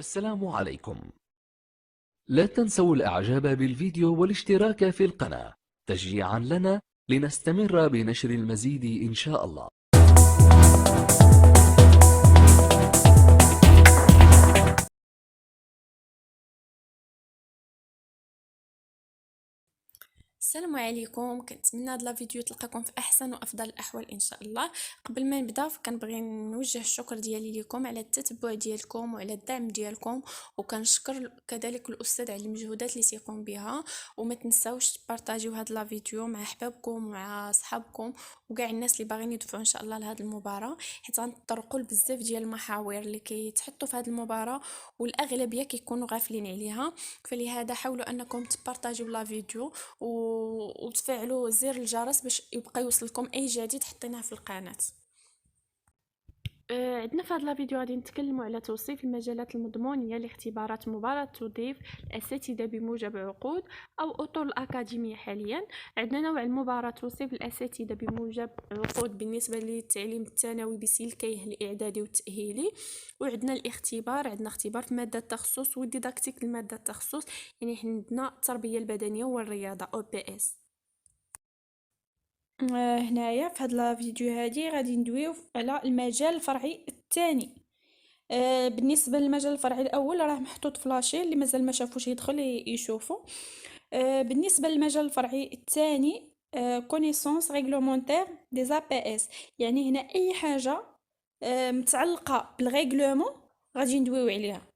السلام عليكم. لا تنسوا الإعجاب بالفيديو والاشتراك في القناة تشجيعا لنا لنستمر بنشر المزيد إن شاء الله. السلام عليكم. كنتمنى هاد لا فيديو تلقاكم في احسن وافضل الاحوال ان شاء الله. قبل ما نبدا فكنبغي نوجه الشكر ديالي لكم على التتبع ديالكم وعلى الدعم ديالكم، وكنشكر كذلك الاستاذ على المجهودات اللي تيقوم بها. وما تنساوش تبارطاجيو هاد لا فيديو مع احبابكم ومع صحابكم وكاع الناس اللي باغيين يدفعوا ان شاء الله لهاد المباراه، حيت غنطرقوا لبزاف ديال المحاور اللي كيتحطوا في هاد المباراه والاغلبيه كيكونوا غافلين عليها. فلهذا حاولوا انكم تبارطاجيو لا فيديو وتفعلوا زر الجرس باش يبقى يوصلكم اي جديد حطيناه في القناه. عندنا في هذا الفيديو غادي نتكلموا على توصيف المجالات المضمونيه لاختبارات مباراة تضيف الاساتذه بموجب عقود او اطر الاكاديميه. حاليا عندنا نوع المباراة توصيف الاساتذه بموجب عقود بالنسبه للتعليم الثانوي بسلكيه الاعدادي والتاهيلي، وعندنا الاختبار، عندنا اختبار في ماده التخصص والديداكتيك لماده التخصص، يعني عندنا التربيه البدنيه والرياضه او بي اس. هنايا في هاد الفيديو هادي غادي ندويو على المجال الفرعي الثاني. بالنسبه للمجال الفرعي الاول راه محطوط فلاشي، اللي مازال ما شافوش يدخل يشوفوا. بالنسبه للمجال الفرعي الثاني كونيسونس ريغلومونتير دي زا بي اس، يعني هنا اي حاجه متعلقه بالريغلومون غادي ندويو عليها.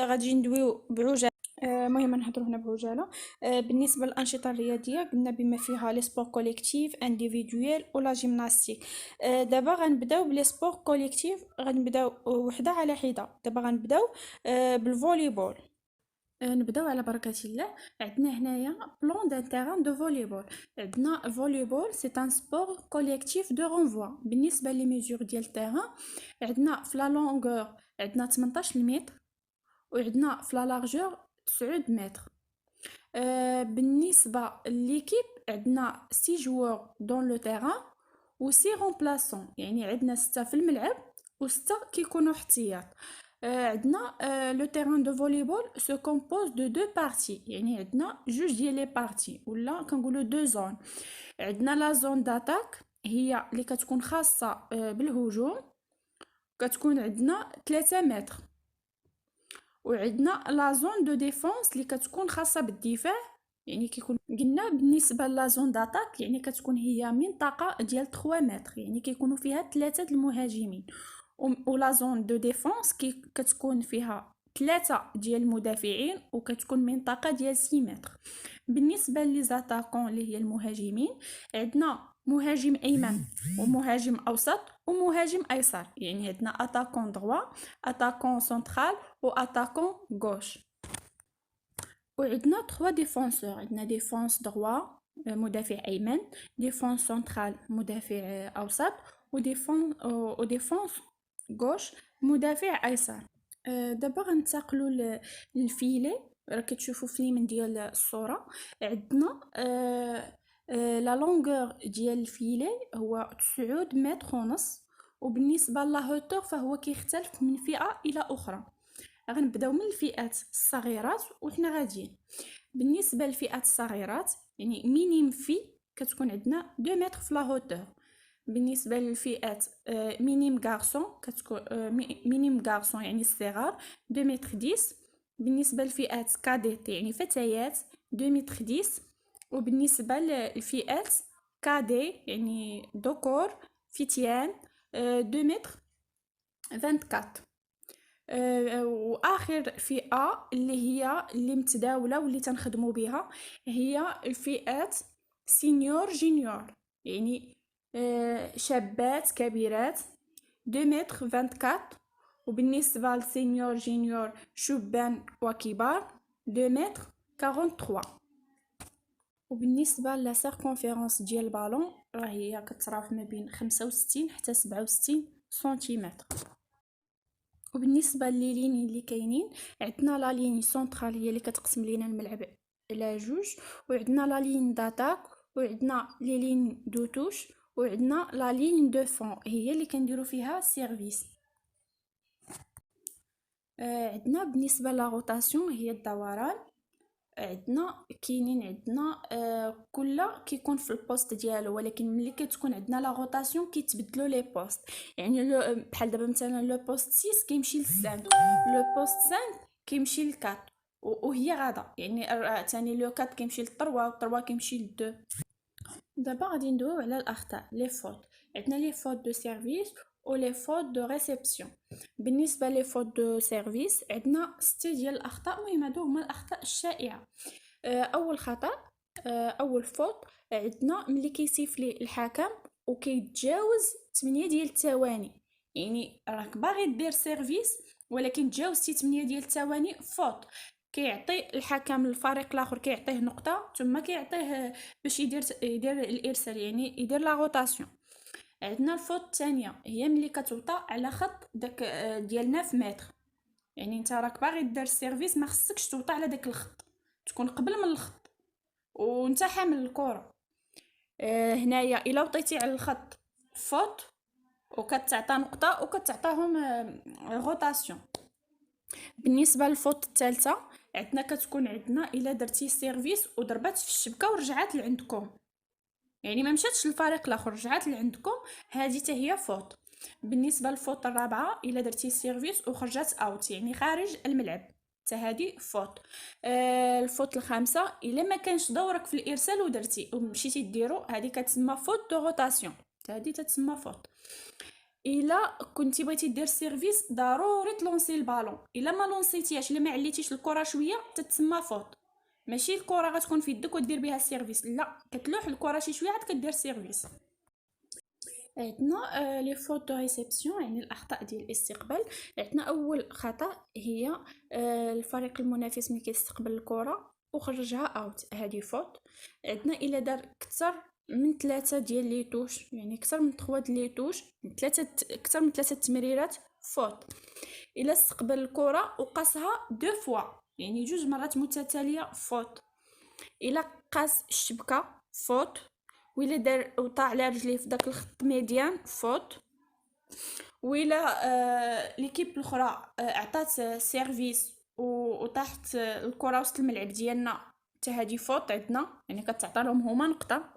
غادي ندويو بعجاله. مهم نهضروا هنا بعجاله. بالنسبه للانشطه الرياضيه قلنا بما فيها لي سبور كوليكتيف انديفيدويل ولا جيمناستيك. دابا غنبداو بلي سبور كوليكتيف، غنبداو وحده على حده. دابا غنبداو بالفوليبول. نبداو على بركه الله. عندنا هنايا بلون دان تيران دو فوليبول. عندنا فوليبول سي ان سبور كوليكتيف دو رونفوا. بالنسبه لي ميزور ديال التيران عندنا في لا لونغور عندنا 18 متر، وعندنا في لا لارجور 9 متر. بالنسبه لليكيب عندنا 6 جوار دون لو تيران و 6 رومبلاسون، يعني عندنا 6 في الملعب و6 كيكونوا احتياط. عندنا لو تيران دو فوليبول سو كومبوز دو دو بارتي، يعني عندنا جوج ديال لي بارتي ولا كنقولوا دو زون. عندنا لا زون داتاك هي اللي كتكون خاصه بالهجوم، كتكون عندنا 3 متر. وعندنا لا زون دو ديفونس اللي كتكون خاصه بالدفاع، يعني كيكون قلنا بالنسبه لا زون داتاك يعني كتكون هي منطقه ديال 3 متر، يعني كيكونوا فيها 3 المهاجمين. ولا زون دو ديفونس كتكون فيها 3 ديال المدافعين وكتكون منطقه ديال 6 متر. بالنسبه لي زاتاكون اللي هي المهاجمين عندنا مهاجم ايمن ومهاجم اوسط ومهاجم ايسر، يعني عندنا اتاكون دروا، اتاكون سنترال و اتاكون غوش. وعندنا 3 ديفونسور، عندنا ديفونس دروا مدافع ايمن، ديفونس سنترال مدافع اوسط، وديفونس غوش مدافع ايسر. دابا غنتقلوا للفيلي. راه كتشوفوا في اليمين ديال الصوره عندنا لا لونغور ديال الفيلي هو 9 متر ونص، وبالنسبه لا هوتور فهو كيختلف من فئه الى اخرى. غنبداو من الفئات الصغيرات وحنا غاديين. بالنسبه للفئات الصغيرات يعني مينيم في كتكون عندنا 2 متر في لا هوتور. بالنسبه للفئات مينيم غارسون كتكون مينيم غارسون يعني الصغار 2 متر 10. بالنسبه للفئات كاديت يعني فتيات 2 متر 10. وبالنسبه للفئات كادي يعني ذكور فتيان 2 متر 24. واخر فئه اللي هي اللي متداوله واللي تنخدموا بها هي الفئات سينيور جونيور، يعني شابات كبيرات 2 متر 24. وبالنسبه للسينيور جونيور شبان وكبار 2 متر 43. وبالنسبه لا سيركونفيرونس ديال البالون راه هي كتراوح ما بين 65 حتى 67 سنتيمتر. وبالنسبه لليني اللي كاينين عندنا لا لين سونطرال هي اللي كتقسم لينا الملعب الى جوج، وعندنا لا لين داتاك، وعندنا لي لين دو توش، وعندنا لا لين دو فون هي اللي كنديروا فيها سيرفيس. عندنا بالنسبه لا روتاسيون هي الدوران. عندنا كل كيكون في البوست ديالو، ولكن ملي كتكون عندنا لا روتاسيون كيتبدلوا لي بوست. يعني بحال دابا مثلا لو بوست 6 كيمشي ل 5، لو بوست 5 كيمشي ل 4، وهي غادا. يعني ثاني لو 4 كيمشي ل 3 و 3 كيمشي ل 2. دابا غادي ندويو على الاخطاء لي فوت. عندنا لي فوت دو سيرفيس و لي فوت دو ريسبسيون. بالنسبه لي فوت دو سيرفيس عندنا 6 ديال الاخطاء. المهم هادو هما الاخطاء الشائعه. اول خطا، اول فوت عندنا ملي كيسيفلي الحكم وكيتجاوز 8 ديال الثواني. يعني راك باغي دير سيرفيس ولكن تجاوزتي 8 ديال الثواني، فوت. كيعطي الحكم الفريق الاخر كيعطيه نقطه، ثم كيعطيه باش يدير الارسال، يعني يدير لا روتاسيون. عندنا الفوت الثانيه هي ملي كتوطى على خط داك ديال 9 متر. يعني انت راك باغي دير السيرفيس، ما خصكش توطى على داك الخط، تكون قبل من الخط وانت حامل الكره. هنايا الا وطيتي على الخط فوت، وكتعطى نقطه وكتعطاهم روتاسيون. بالنسبه للفوت الثالثه عندنا كتكون عندنا الا درتي سيرفيس وضربات في الشبكه ورجعات لعندكم، يعني ما مشاتش للفريق الاخر، رجعات لعندكم، هذه حتى هي فوت. بالنسبه للفوت الرابعه الا درتي سيرفيس وخرجات اوت، يعني خارج الملعب، حتى هذه فوت. الفوت الخامسه الا ما كانش دورك في الارسال ودرتي ومشيتي ديرو، هذه كتسمى فوت دو روتاسيون، هذه تتسمى فوت. الا كنتي بغيتي دير سيرفيس ضروري تلونسي البالون، الا ما لونسيتيهاش، الا ما عليتيش الكره شويه، تتسمى فوت. ماشي الكره غتكون في يدك ودير بها السيرفيس، لا، كتلوح الكره شي شويه عاد كدير سيرفيس. عندنا لي فوت دو ريسبسيون، يعني الاخطاء ديال الاستقبال. عندنا اول خطا هي الفريق المنافس ملي كيستقبل الكره وخرجها اوت، هذه فوت. عندنا الا دار اكثر من 3 ديال لي توش، يعني اكثر من 3 ديال لي توش، اكثر من 3 تمريرات، فوت. الا استقبل الكره وقاسها 2 فوا، يعني 2 مرات متتاليه، فوت. الا قاس الشبكه، فوت. وإلا دار وطا على رجليه في داك الخط ميديان، فوت. وإلا ليكيب الاخرى عطات سيرفيس وطاحت الكره وسط الملعب ديالنا، حتى هذه فوت عندنا، يعني كتعطى لهم هما نقطه.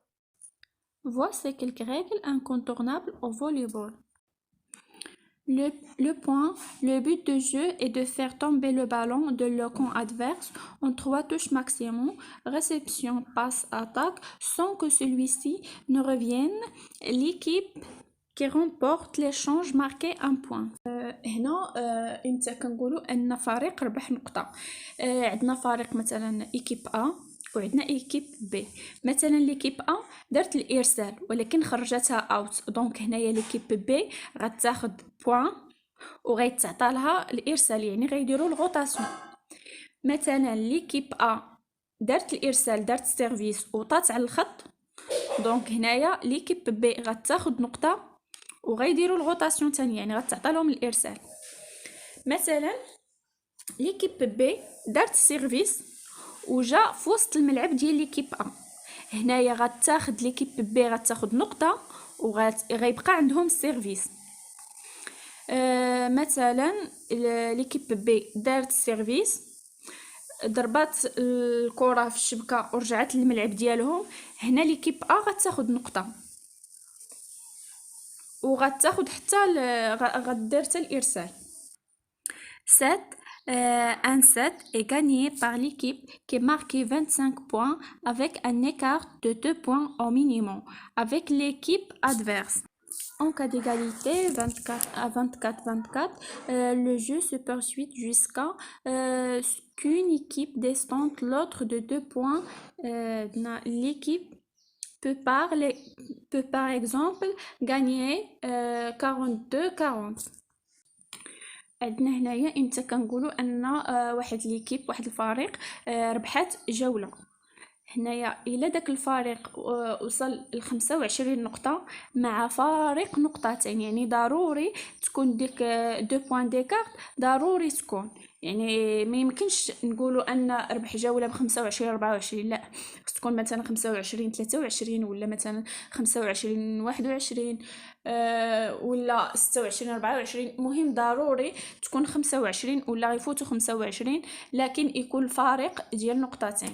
Voici quelques règles incontournables au volleyball. Le point, le but de jeu est de faire tomber le ballon de le camp adverse en 3 touches maximum, réception, passe, attaque, sans que celui-ci ne revienne. L'équipe qui remporte l'échange marquait un point. هنا انت كنقولوا ان فريق ربح نقطه. عندنا فريق مثلا ايكيب ا وعندنا ايكيب بي. مثلا ليكيب ا دارت الارسال ولكن خرجتها اوت، دونك هنايا ليكيب بي غتاخد بوين وغيتعطى لها الارسال، يعني غيديروا الغوطاسيون. مثلا ليكيب ا دارت الارسال، دارت سيرفيس وطات على الخط، دونك هنايا ليكيب بي غتاخد نقطه وغيديروا الغوطاسيون ثاني، يعني غتعطى لهم الارسال. مثلا ليكيب بي دارت سيرفيس وجا في وسط الملعب ديال ليكيب ا، هنايا غتاخد ليكيب بي غتاخد نقطه وغيبقى عندهم السيرفيس. مثلا ليكيب بي دارت سيرفيس، ضربات الكره في الشبكه ورجعت للملعب ديالهم، هنا ليكيب ا غتاخد نقطه وغتاخد حتى غدير حتى الارسال. 7 un set est gagné par l'équipe qui marque 25 points avec un écart de 2 points au minimum avec l'équipe adverse. En cas d'égalité 24 à 24, le jeu se poursuit jusqu'à qu'une équipe descende l'autre de 2 points. L'équipe peut par exemple gagner 42-40. عندنا هنايا امتى كنقولوا ان واحد ليكيب، واحد الفريق ربحات جوله. هنايا الا داك الفريق وصل ل 25 نقطة مع فارق نقطتين، يعني ضروري تكون ديك دو بوين ديكارت، ضروري تكون. يعني ما يمكنش نقولوا ان ربح جولة ب 25 24، لا، خص تكون مثلا 25 23 ولا مثلا 25 21 ولا 26 24. مهم ضروري تكون 25 ولا يفوتوا 25، لكن يكون الفارق ديال نقطتين.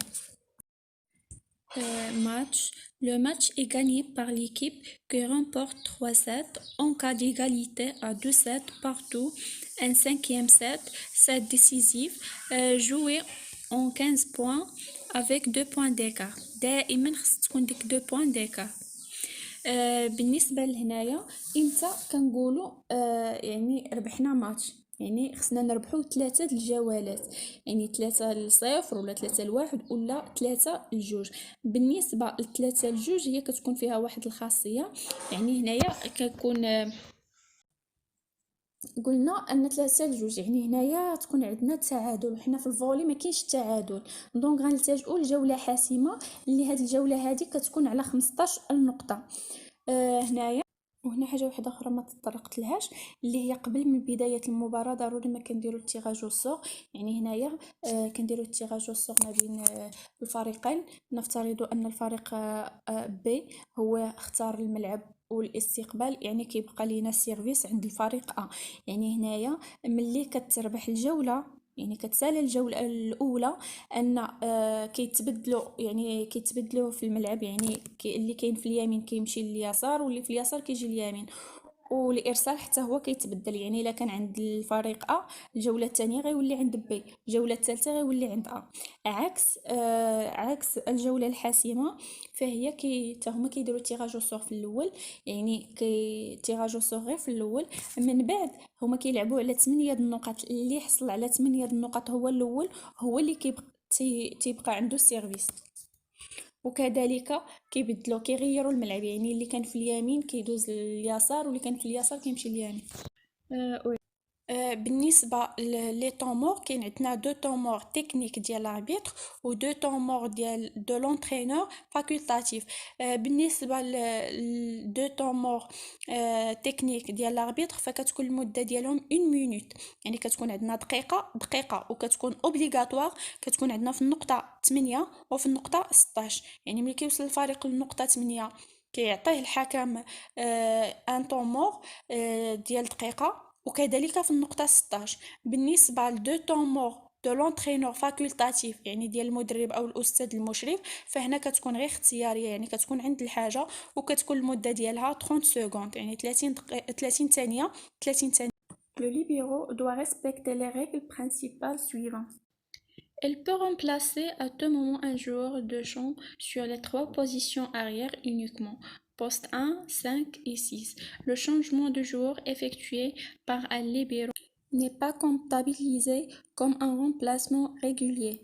Match. Le match est gagné par l'équipe qui remporte 3-7 en cas d'égalité à 2-7 partout. Un cinquième set, set décisif, joué en 15 points avec 2 points d'écart. دائما خص تكون ديك 2 points d'écart. بالنسبة لهنايا امتى كنقولوا يعني ربحنا ماتش، يعني خصنا نربحو 3 الجولات، يعني 3-0 ولا 3-1 ولا 3-2. بالنسبة ل3-2 هي كتكون فيها واحد الخاصية، يعني هنايا كتكون قلنا ان 3-2، يعني هنايا تكون عندنا تعادل، وحنا في الفولي ما كاينش التعادل، دونك غنلتجئوا لجوله حاسمه، اللي هاد الجوله هذه كتكون على 15 النقطه. هنايا وهنا حاجه واحده اخرى ما تطرقت لهاش، اللي هي قبل من بدايه المباراه ضروري ما كنديروا التيراج والسوغ. يعني هنايا كنديروا التيراج والسوغ ما بين الفريقين. نفترض ان الفريق بي هو اختار الملعب والاستقبال، يعني كيبقى لينا السيرفيس عند الفريق يعني هنايا ملي كتربح الجوله، يعني كتسالى الجوله الاولى، ان كيتبدلوا في الملعب، يعني اللي كاين في اليمين كيمشي لليسار، واللي في اليسار كيجي اليمين، والارسال حتى هو كيتبدل. يعني الا كان عند الفريق الجوله الثانيه غيولي عند بي، الجوله الثالثه غيولي عند عكس الجوله الحاسمه، فهي هما كيديروا تيراج سور في الاول، يعني تيراج سور غير في الاول، من بعد هما كيلعبوا على 8 النقط، اللي يحصل على 8 النقط هو الاول، هو اللي تيبقى عنده السيرفيس. وكذلك كيغيروا الملعب، يعني اللي كان في اليمين كيدوز لليسار، واللي كان في اليسار كيمشي لليمين. بالنسبه لي طون مور كاين عندنا دو طون مور تكنيك ديال لاربيتر و دو طون مور ديال دو لونترينور فاكولتاتيف. بالنسبه ل دو طون مور تكنيك ديال لاربيتر فكتكون المده ديالهم 1 مينوت، يعني كتكون عندنا دقيقه وكتكون اوبليغاتوار، كتكون عندنا في النقطه 8 وفي النقطه 16. يعني ملي كيوصل الفريق للنقطه 8 كيعطيه الحكم ان طون مور ديال دقيقه، وكذلك في النقطة 16. بالنسبة لدو طون مور دو لونترينور فاكولتاتيف، يعني ديال المدرب أو الأستاذ المشرف، فهنا كتكون غير اختيارية، يعني كتكون عند الحاجة، وكتكون المدة ديالها 30 سكوند، يعني 30 ثانية 30 ثانية. Le libéro doit respecter les règles principales suivantes. Elle peut remplacer à tout moment un joueur de champ sur les 3 positions arrière uniquement, poste 1, 5 et 6. Le changement de joueur effectué par un libéro n'est pas comptabilisé comme un remplacement régulier.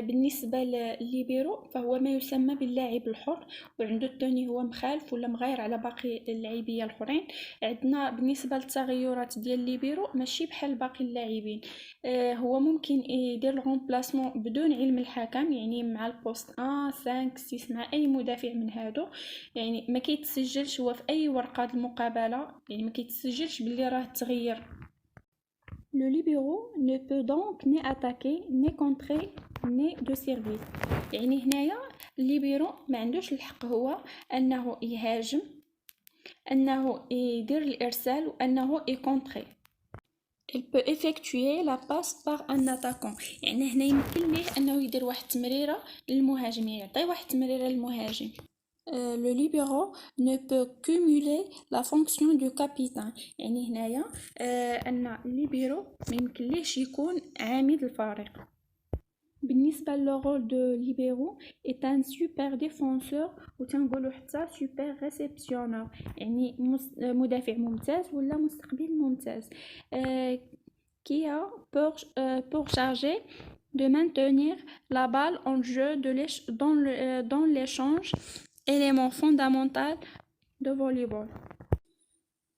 بالنسبة لليبيرو فهو ما يسمى باللاعب الحر، وعنده الثاني هو مخالف ولا مغاير على باقي اللاعبية الآخرين. عندنا بالنسبة للتغيرات ديال الليبيرو ماشي بحال باقي اللاعبين، هو ممكن يدير الغومبلاسمون بدون علم الحكم، يعني مع البوست 1 5 6 مع اي مدافع من هادو، يعني ما كيتسجلش هو في اي ورقه المقابله، يعني ما كيتسجلش باللي راه تغير. Le libéro ne peut donc ni attaquer, ni contrer, ni de service. يعني هنايا الليبيرو ما عندوش الحق هو انه يهاجم، انه يدير الارسال، وانه يكونتري. Il peut effectuer la passe par un attaquant. يعني هنا يمكن ليه انه يدير واحد التمريره للمهاجم، يعطي واحد التمريره للمهاجم. Le libéro ne peut cumuler la fonction du capitaine. يعني هنايا ان الليبيرو ما يمكنليش يكون عميد الفريق. بالنسبه للرول دو ليبيرو est un super défenseur وتنقولوا حتى super réceptionneur، يعني مدافع ممتاز ولا مستقبل ممتاز، qui a pour charger de maintenir la balle en jeu dans l'échange, élément fondamental de volleyball.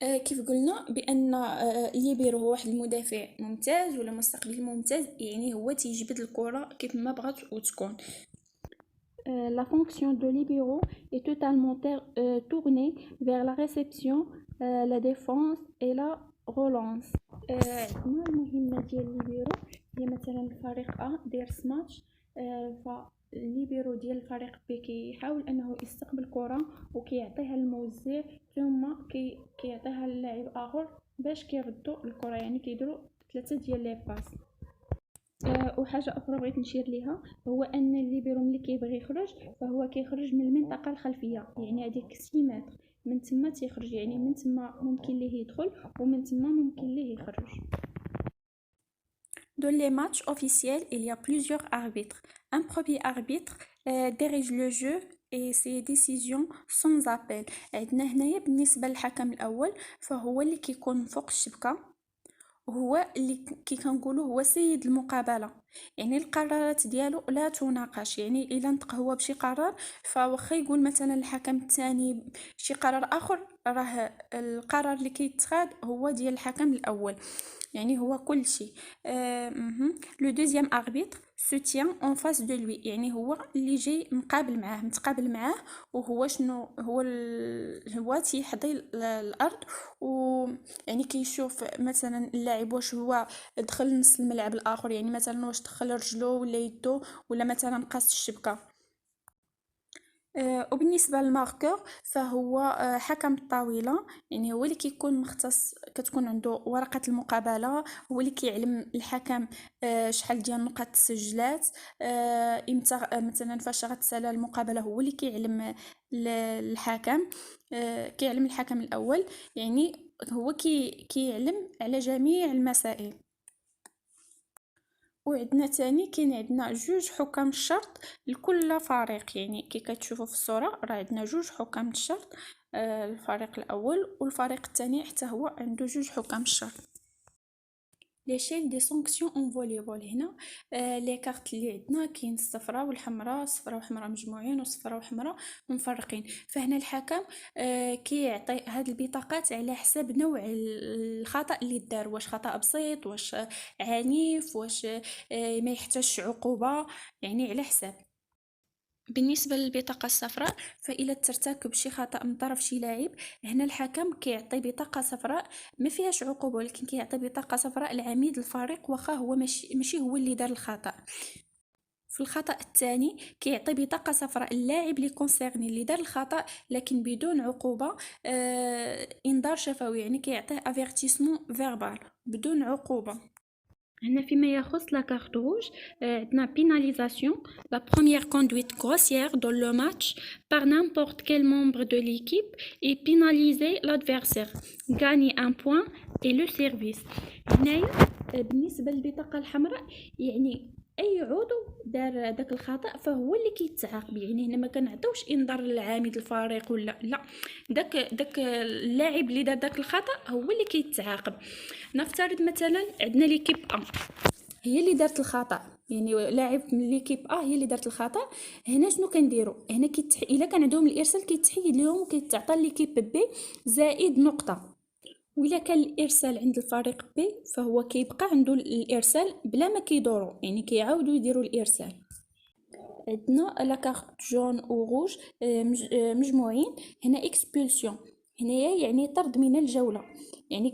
كيف قلنا بان الليبيرو هو واحد المدافع ممتاز ولا مستقبل ممتاز، يعني هو تيجبد الكره كيف ما بغات وتكون. la fonction de libéraux est totalement tournée vers la réception, la défense et la relance. عندنا المهمة ديال الليبيرو هي مثلا الفريق A داير سماتش، فالليبيرو ديال الفريق B كيحاول انه يستقبل الكرة وكيعطيها للموزع، ثم كيعطيها للاعب اخر باش كيردوا الكرة، يعني كيديروا 3 ديال لي باس. وحاجه اخرى بغيت نشير ليها هو ان الليبيرو ملي كيبغي يخرج فهو كيخرج من المنطقه الخلفيه، يعني هذيك 6 متر من تما تيخرج، يعني من تما ممكن ليه يدخل ومن تما ممكن ليه يخرج. Dans les matchs officiels, il y a plusieurs arbitres. Un premier arbitre dirige le jeu et ses décisions sans appel. عندنا هنايا بالنسبه للحكم الاول فهو اللي كيكون فوق الشبكه، هو اللي كي كنقولوا هو سيد المقابله، يعني القرارات ديالو لا تناقش. يعني الا نطق هو بشي قرار فواخا يقول مثلا الحكم الثاني شي قرار اخر، راه القرار اللي كيتخاد هو ديال الحكم الاول، يعني هو كل شيء. لو دوزيام اربيتر سو تيان اون فاس دو لوي، يعني هو اللي جاي متقابل معاه وهو شنو هو تيحضي الارض، ويعني كيشوف مثلا اللاعب واش هو دخل نص الملعب الاخر، يعني مثلا واش دخل رجلو ولا يدو ولا مثلا قاس الشبكه. وبالنسبه للماركور فهو حكم الطاوله، يعني هو اللي كيكون مختص، كتكون عنده ورقه المقابله، هو اللي كيعلم الحكم شحال ديال النقط تسجلات، امتى مثلا فاش غتسالى المقابله هو اللي كيعلم الحكم، كيعلم الحكم الاول، يعني هو كيعلم على جميع المسائل. وعندنا تاني كاين عندنا جوج حكام الشرط لكل فريق، يعني كي كتشوفوا في الصوره راه عندنا جوج حكام الشرط، الفريق الاول والفريق الثاني حتى هو عنده جوج حكام الشرط. ليشيل دي سانكسيون اون فوليبول، هنا لي كارت اللي عندنا كاين الصفراء والحمراء، الصفراء وحمراء مجموعين وصفراء وحمراء منفرقين. فهنا الحكم كيعطي هاد البطاقات على حساب نوع الخطأ اللي دار، واش خطأ بسيط، واش عنيف، واش ما يحتاجش عقوبة، يعني على حساب. بالنسبة للبطاقة الصفراء فإلا ترتكب شي خطأ من طرف شي لاعب، هنا الحكم كيعطي بطاقة صفراء ما فيهاش عقوبة، ولكن كيعطي بطاقة صفراء لعميد الفريق واخا هو ماشي هو اللي دار الخطأ. في الخطأ الثاني كيعطي بطاقة صفراء اللاعب اللي كونسيرني اللي دار الخطأ لكن بدون عقوبة، انذار شفوي، يعني كيعطيه افيرتيسمون فيربال بدون عقوبة. هنا فيما يخص لا كارت روج عندنا بيناليزاسيون، لا بروميير كوندويت grossière dans le match par n'importe quel membre de l'équipe et pénaliser l'adversaire, gagner un point et le service. هنايا بالنسبه للبطاقه الحمراء يعني اي عضو دار داك الخطا فهو اللي كيتعاقب، يعني هنا ما كنعطيوش انذار للعامد الفريق ولا لا، داك اللاعب اللي دار داك الخطا هو اللي كيتعاقب. نفترض مثلا عندنا ليكيب ا هي اللي دارت الخطا، يعني لاعب من ليكيب هي اللي دارت الخطا، هنا شنو كنديروا؟ هنا الا كان عندهم الارسال كيتحيد لهم وكيتعطى ليكيب بي زائد نقطه، وإلا كان الارسال عند الفريق بي فهو كيبقى عنده الارسال بلا ما كيدوروا، يعني كيعاودوا يديروا الارسال. عندنا لا كارت جون و روج مجموعين، هنا اكسبولسيون، هنايا يعني طرد من الجوله، يعني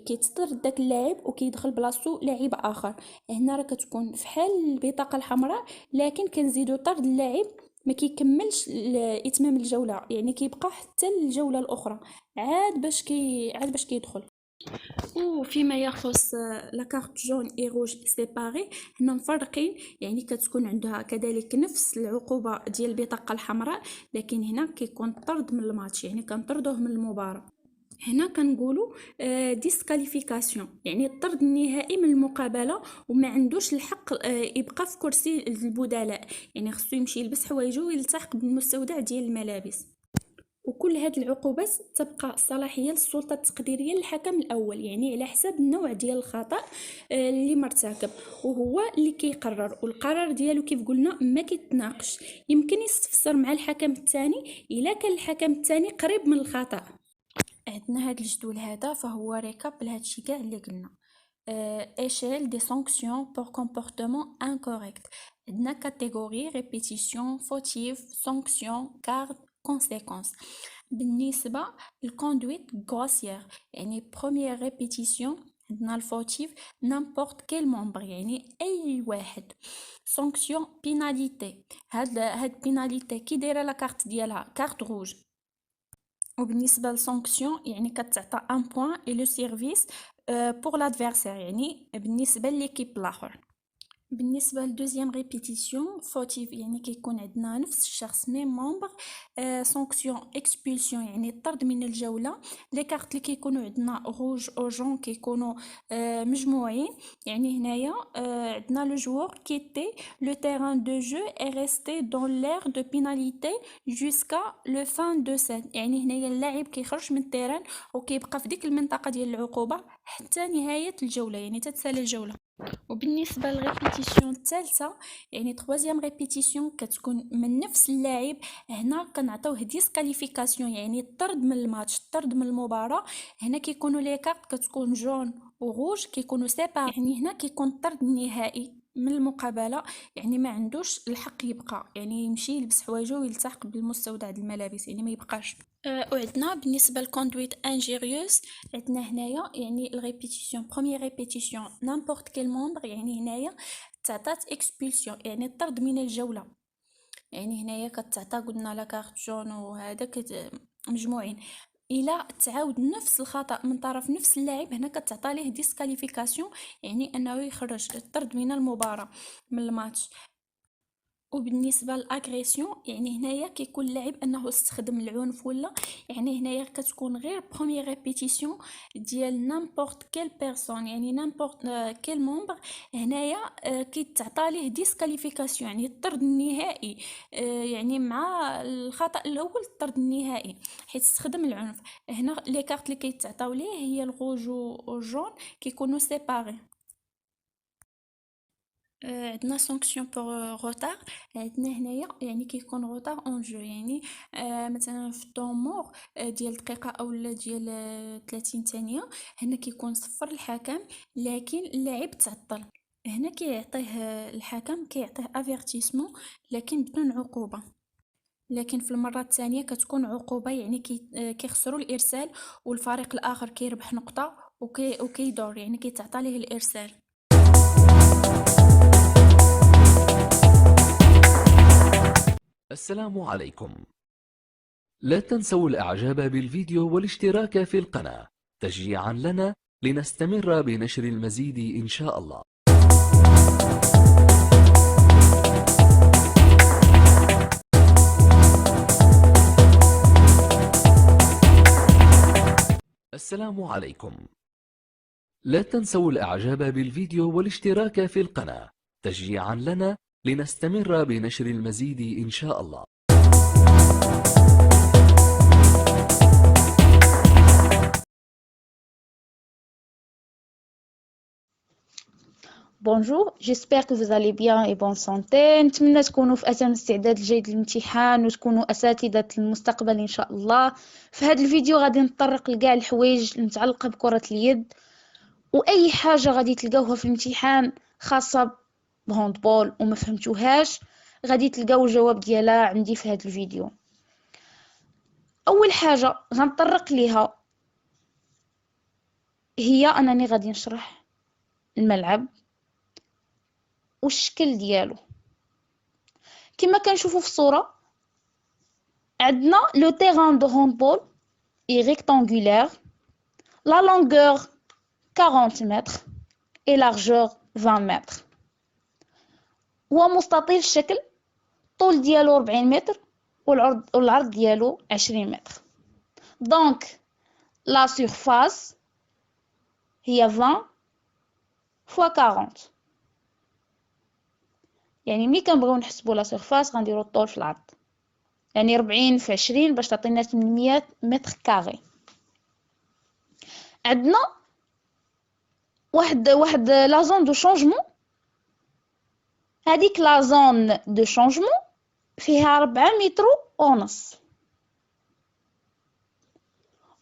كيتطرد داك اللاعب وكيدخل بلاصتو لاعب اخر. هنا راه كتكون فحال البطاقه الحمراء لكن كنزيدو طرد اللاعب ما كيكملش اتمام الجوله، يعني كيبقى حتى الجوله الاخرى عاد باش كيدخل. وفيما يخص لا كارت جون اي روج سيباري هنا مفرقين، يعني كتكون عندها كذلك نفس العقوبه ديال البطاقه الحمراء، لكن هنا كيكون طرد من الماتش، يعني كنطردوه من المباراه. هنا كنقولوا ديسكاليفيكاسيون، يعني الطرد النهائي من المقابله وما عندوش الحق يبقى في كرسي البدلاء، يعني خصو يمشي يلبس حوايجو ويلتحق بالمستودع ديال الملابس. وكل هاد العقوبات تبقى صلاحيه للسلطه التقديريه للحكم الاول، يعني على حسب النوع ديال الخطا اللي مرتكب، وهو اللي كيقرر، والقرار ديالو كيف قلنا ما كيتناقش، يمكن يستفسر مع الحكم الثاني الا كان الحكم الثاني قريب من الخطا. عندنا هاد الجدول هذا فهو ريكاب لهادشي كاع اللي قلنا. échelle des sanctions pour comportement incorrect. عندنا كاتيجوري ريبيتيسيون فوتيف سانكسيون كارد كونسيكونس. بالنسبة للكوندويت غوسيير يعني بروميير ريبيتيسيون عندنا الفوتيف نامبورت كيل ممبر يعني اي واحد. سانكسيون بيناليتي هاد بيناليتي كي دايره لا كارت ديالها كارت روج. وبالنسبه للسانكسيون يعني كتعطى ان بوين اي لو سيرفيس بور لادفيرسير يعني بالنسبه لليكيب الاخر. بالنسبه لدوزيام ريبيتيسيون فوتيف يعني كيكون عندنا نفس الشخص ميم مومبر. سانكسيون اكسبولسيون يعني الطرد من الجوله. لي كارت اللي كيكونوا عندنا روج او جون كيكونوا مجموعين يعني هنايا عندنا لو جوور كيتي لو تيران دو جو اي ريستي دون لير دو بيناليتي جوسكا لو فان دو سيت يعني هنايا اللاعب كيخرج من التيران وكيبقى في ديك المنطقه ديال العقوبه حتى نهايه الجوله يعني تتسالى الجوله. وبالنسبه للريبيتيسيون الثالثه يعني تروازيام ريبيتيسيون كتكون من نفس اللاعب. هنا كنعطيوه ديسكاليفيكاسيون يعني الطرد من الماتش الطرد من المباراه. هنا كيكونوا لي كارت كتكون جون وروج كيكونوا سيبار يعني هنا كيكون الطرد النهائي من المقابله يعني ما عندوش الحق يبقى يعني يمشي يلبس حوايجه ويلتحق بالمستودع د الملابس يعني ما يبقاش. وعندنا بالنسبه للكوندويت انجيريوس عندنا هنايا يعني الريبيتيسيون بروميير ريبيتيسيون نامبورت كيل مومبر يعني هنايا تعطات اكسبولسيون يعني الطرد من الجوله. يعني هنايا كتعطى قلنا لا كارت جون وهذا مجموعين. الى تعاود نفس الخطا من طرف نفس اللاعب هنا كتعطى ليه ديسكاليفيكاسيون يعني انه يخرج الطرد من المباراه من الماتش. وبالنسبه للاغريسيون يعني هنايا كيكون اللاعب انه استخدم العنف ولا يعني هنايا كتكون غير بروميير ريبيتيسيون ديال نامبورت كيل بيرسون يعني نامبورت كيل مومبر. هنايا كيتعطى ليه ديسكاليفيكاسيون يعني الطرد النهائي يعني مع الخطا الاول الطرد النهائي حيت استخدم العنف. هنا لي كارت اللي كيتعطاو ليه هي الروج والجون كيكونوا سيباري. عندنا سانكسيون بور روتار. عندنا هنايا يعني كيكون روتار اون جو يعني مثلا في الطون مور ديال دقيقه اولا ديال 30 ثانيه هنا كيكون صفر الحكم لكن اللاعب تعطل. هنا كيعطيه الحكم كيعطيه افيرتيسمون لكن بدون عقوبه. لكن في المره الثانيه كتكون عقوبه يعني كيخسروا الارسال والفريق الاخر كيربح نقطه وكيدور يعني كيتعطى ليه الارسال. السلام عليكم. لا تنسوا الإعجاب بالفيديو والاشتراك في القناة تشجيعا لنا لنستمر بنشر المزيد إن شاء الله. السلام عليكم. لا تنسوا الإعجاب بالفيديو والاشتراك في القناة تشجيعا لنا لنستمر بنشر المزيد إن شاء الله. Bonjour, j'espère que vous allez bien et bonne santé. نتمنى تكونوا في أتم استعداد الجيد للامتحان وتكونوا أساتذة المستقبل إن شاء الله. في هذا الفيديو غادي نتطرق لكاع الحوايج المتعلقة بكرة اليد وأي حاجة غادي تلقاوها في الامتحان خاصة بهاندبول وما فهمتوهاش غادي تلقاو الجواب ديالها عندي في هذا الفيديو. أول حاجة غنطرق ليها هي أنني غادي نشرح الملعب والشكل ديالو. كما كنشوفوا في الصورة عندنا لو تيران دو هاندبول est rectangulaire, la longueur 40 mètres et largeur 20 mètres. هو مستطيل الشكل طول ديالو 40 متر والعرض ديالو 20 متر. دونك لا surface هي 20 fois 40 يعني ملي كنبغيو نحسبوا لا surface غنديرو الطول في العرض يعني 40 في 20 باش تعطينا 800 متر كاري. عندنا واحد لا زون دو شونجمون. هذيك لا زون دو شونجمون فيها 4 متر ونص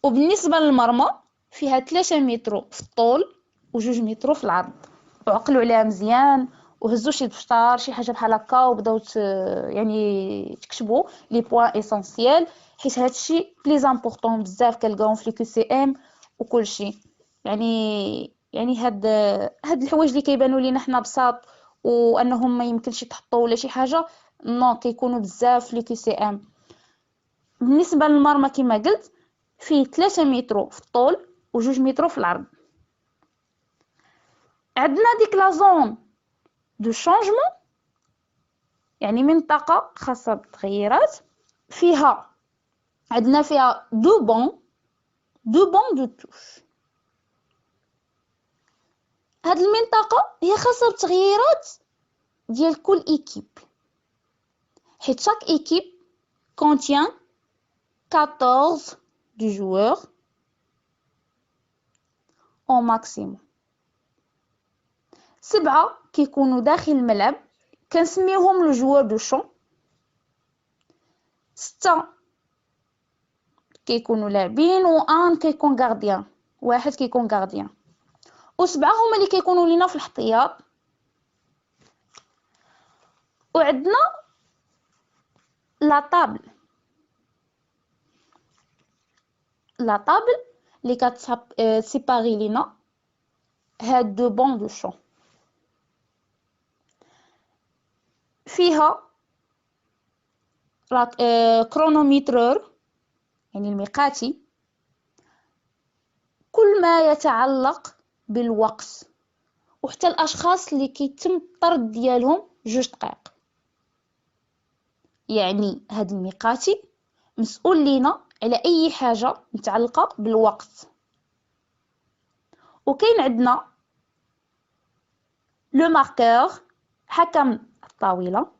وبالنسبه للمرمى فيها 3 متر في الطول و2 متر في العرض. وعقلوا عليها مزيان وهزوا شي دفتر شي حاجه بحال هكا وبداو يعني تكتبوا لي بوين اسونسييل، حيت هادشي بليز امبورطون بزاف كنلقاوهم في الكي سي ام وكلشي. يعني هاد الحوايج اللي كيبانوا لينا حنا بساط وانهم ما يمكنش يتحطوا ولا شي حاجه، نو كيكونوا بزاف في الكي سي ام. بالنسبه للمرمى كما قلت فيه 3 متر في الطول و2 متر في العرض. عندنا ديك لا زون دو شونجمون، يعني منطقه خاصه بالتغييرات، عندنا فيها دو بون دو توش. هاد المنطقه هي خاصه بالتغييرات ديال كل ايكيب، حيت شاك ايكيب contient 14 du joueur au maximum. 7 كيكونوا داخل الملعب كنسميوهم لو جوور دو شون، 6 كيكونوا لاعبين و1 كيكون غارديان، واحد كيكون غارديان، و7 هما اللي كيكونوا لينا في الاحتياط. وعندنا لا طابل اللي كتسيباري لينا هاد دو بون دو شون. فيها كرونوميترور يعني الميقاتي، كل ما يتعلق بالوقت، وحتى الاشخاص اللي كيتم الطرد ديالهم 2 دقائق. يعني هاد الميقاتي مسؤول لينا على اي حاجه متعلقه بالوقت. وكاين عندنا لو ماركور، حكم الطاوله،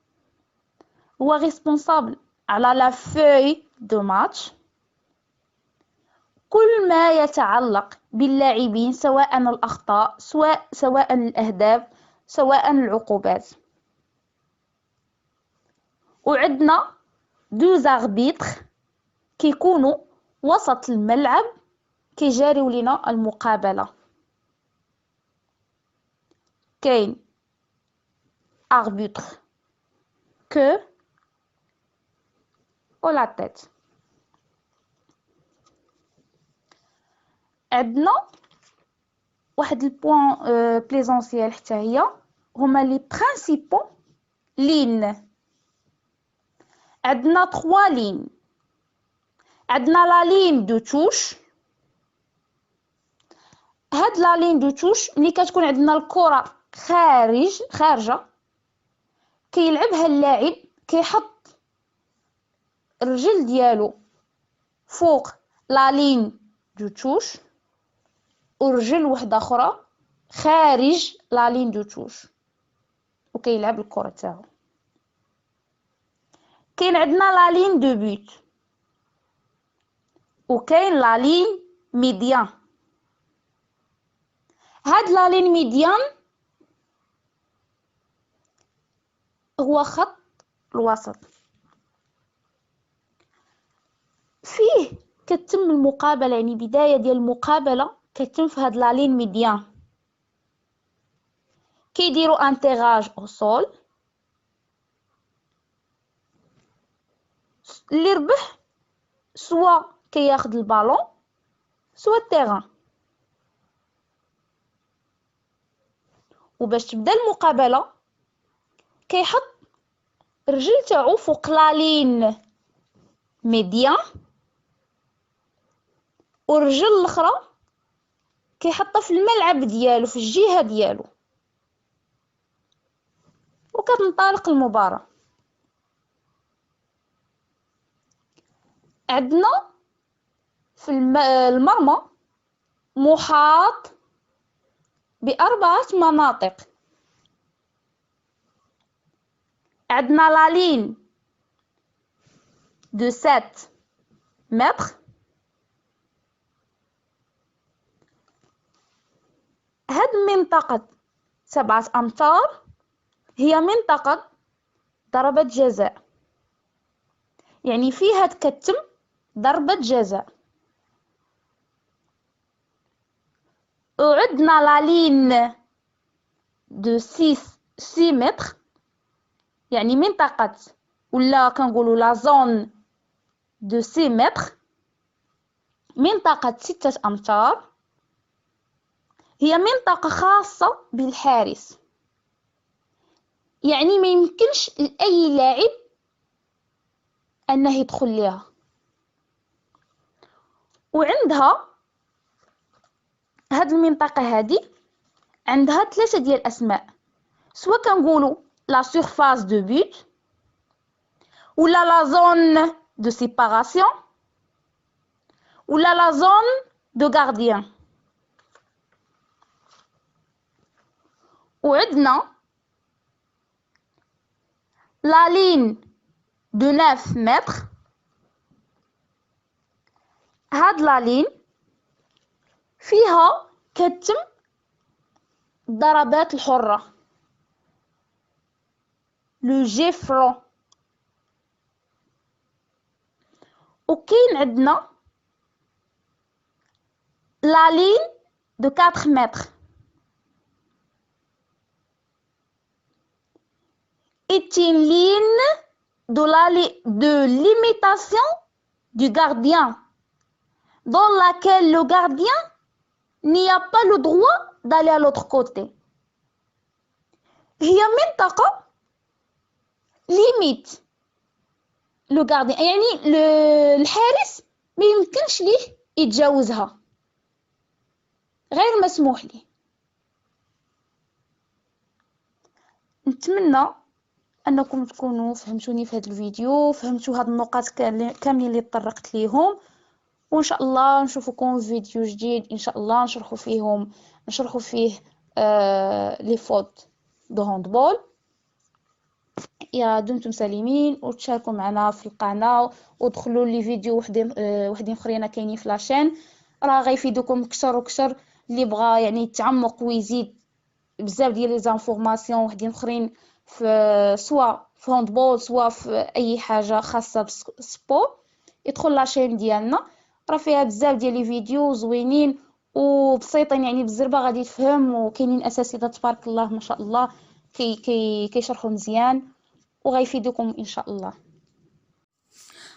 هو ريسبونسابل على لا فوي دو ماتش، كل ما يتعلق باللاعبين سواء الأخطاء سواء الأهداف سواء العقوبات. وعندنا دو زاربيتر كيكونوا وسط الملعب كيجاريو لنا المقابلة. كاين اربيتر كو ولا تيت. عندنا واحد البوين بليزونسيال حتى هي، هما لي برينسيپو لين. عندنا 3 لين. عندنا لا لين دو توش، هاد لا لين دو توش ملي كتكون عندنا الكره خارجه كيلعبها اللاعب، كيحط الرجل ديالو فوق لا لين دو توش ورجل وحده اخرى خارج لا لين دو توش وكيلعب الكره تاعو. كاين عندنا لا لين دو بوت وكاين لا لين ميديان. هاد لا لين ميديان هو خط الوسط، فيه كتم المقابله، يعني بدايه ديال المقابله كتم في هاد لا لين ميديان. كيديروا انتيغاج او سول، اللي ربح سوا كياخد البالون سوا التيران. وباش تبدا المقابله كيحط الرجل تاعو فوق لا لين ميديان والرجل الاخرى كيحطها في الملعب ديالو في الجهه ديالو وكتنطلق المباراه. عندنا في المرمى محاط ب4 مناطق. عندنا لا لين دو 7 متر، هاد منطقة 7 أمتار هي منطقة ضربة جزاء، يعني فيها تكتم ضربة جزاء. وعندنا لا لين دو 6 6 متر، يعني منطقة ولا كنقولوا لا زون دو 6 متر، منطقة 6 أمتار، هي منطقة خاصة بالحارس، يعني ما يمكنش لأي لاعب أنه يدخل ليها. وعندها هاد المنطقة هادي عندها 3 ديال الأسماء، سواء كنقولوا لا سورفاس دو بوت ولا لا زون دو سيباراسيون ولا لا زون دو غارديان. وعندنا لا لين دو 9 متر، هاد لا لين فيها كتم الضربات الحرة، لو جي فرون. وكاين عندنا لا لين دو 4 متر، est une ligne de limitation du gardien dans laquelle le gardien n'y a pas le droit d'aller à l'autre côté. هي منطقة limite le gardien، يعني الحارس ما يمكنش ليه يتجاوزها، غير مسموح ليه. نتمنى انكم تكونوا فهمتوني في هذا الفيديو، فهمتوا هاد النقاط كاملين اللي تطرقت ليهم، وان شاء الله نشوفكم في فيديو جديد ان شاء الله نشرحوا فيه لي فوت دو هاندبول. يا دمتم سالمين، وتشاركوا معنا في القناه، ودخلوا لي فيديو وحدين اخرين كاينين في لاشين، راه غيفيدوكم كثر وكثر. اللي بغى يعني يتعمق ويزيد بزاف ديال لي زانفورماسيون وحدين اخرين في سواء في هاندبول سواء في اي حاجه خاصه بالسبور، يدخل لاشين ديالنا، راه فيها بزاف ديال لي فيديو زوينين وبسيطين، يعني بالزربه غادي تفهم، وكاينين اساتذه تبارك الله ما شاء الله كيشرحوا مزيان وغيفيدوكم ان شاء الله.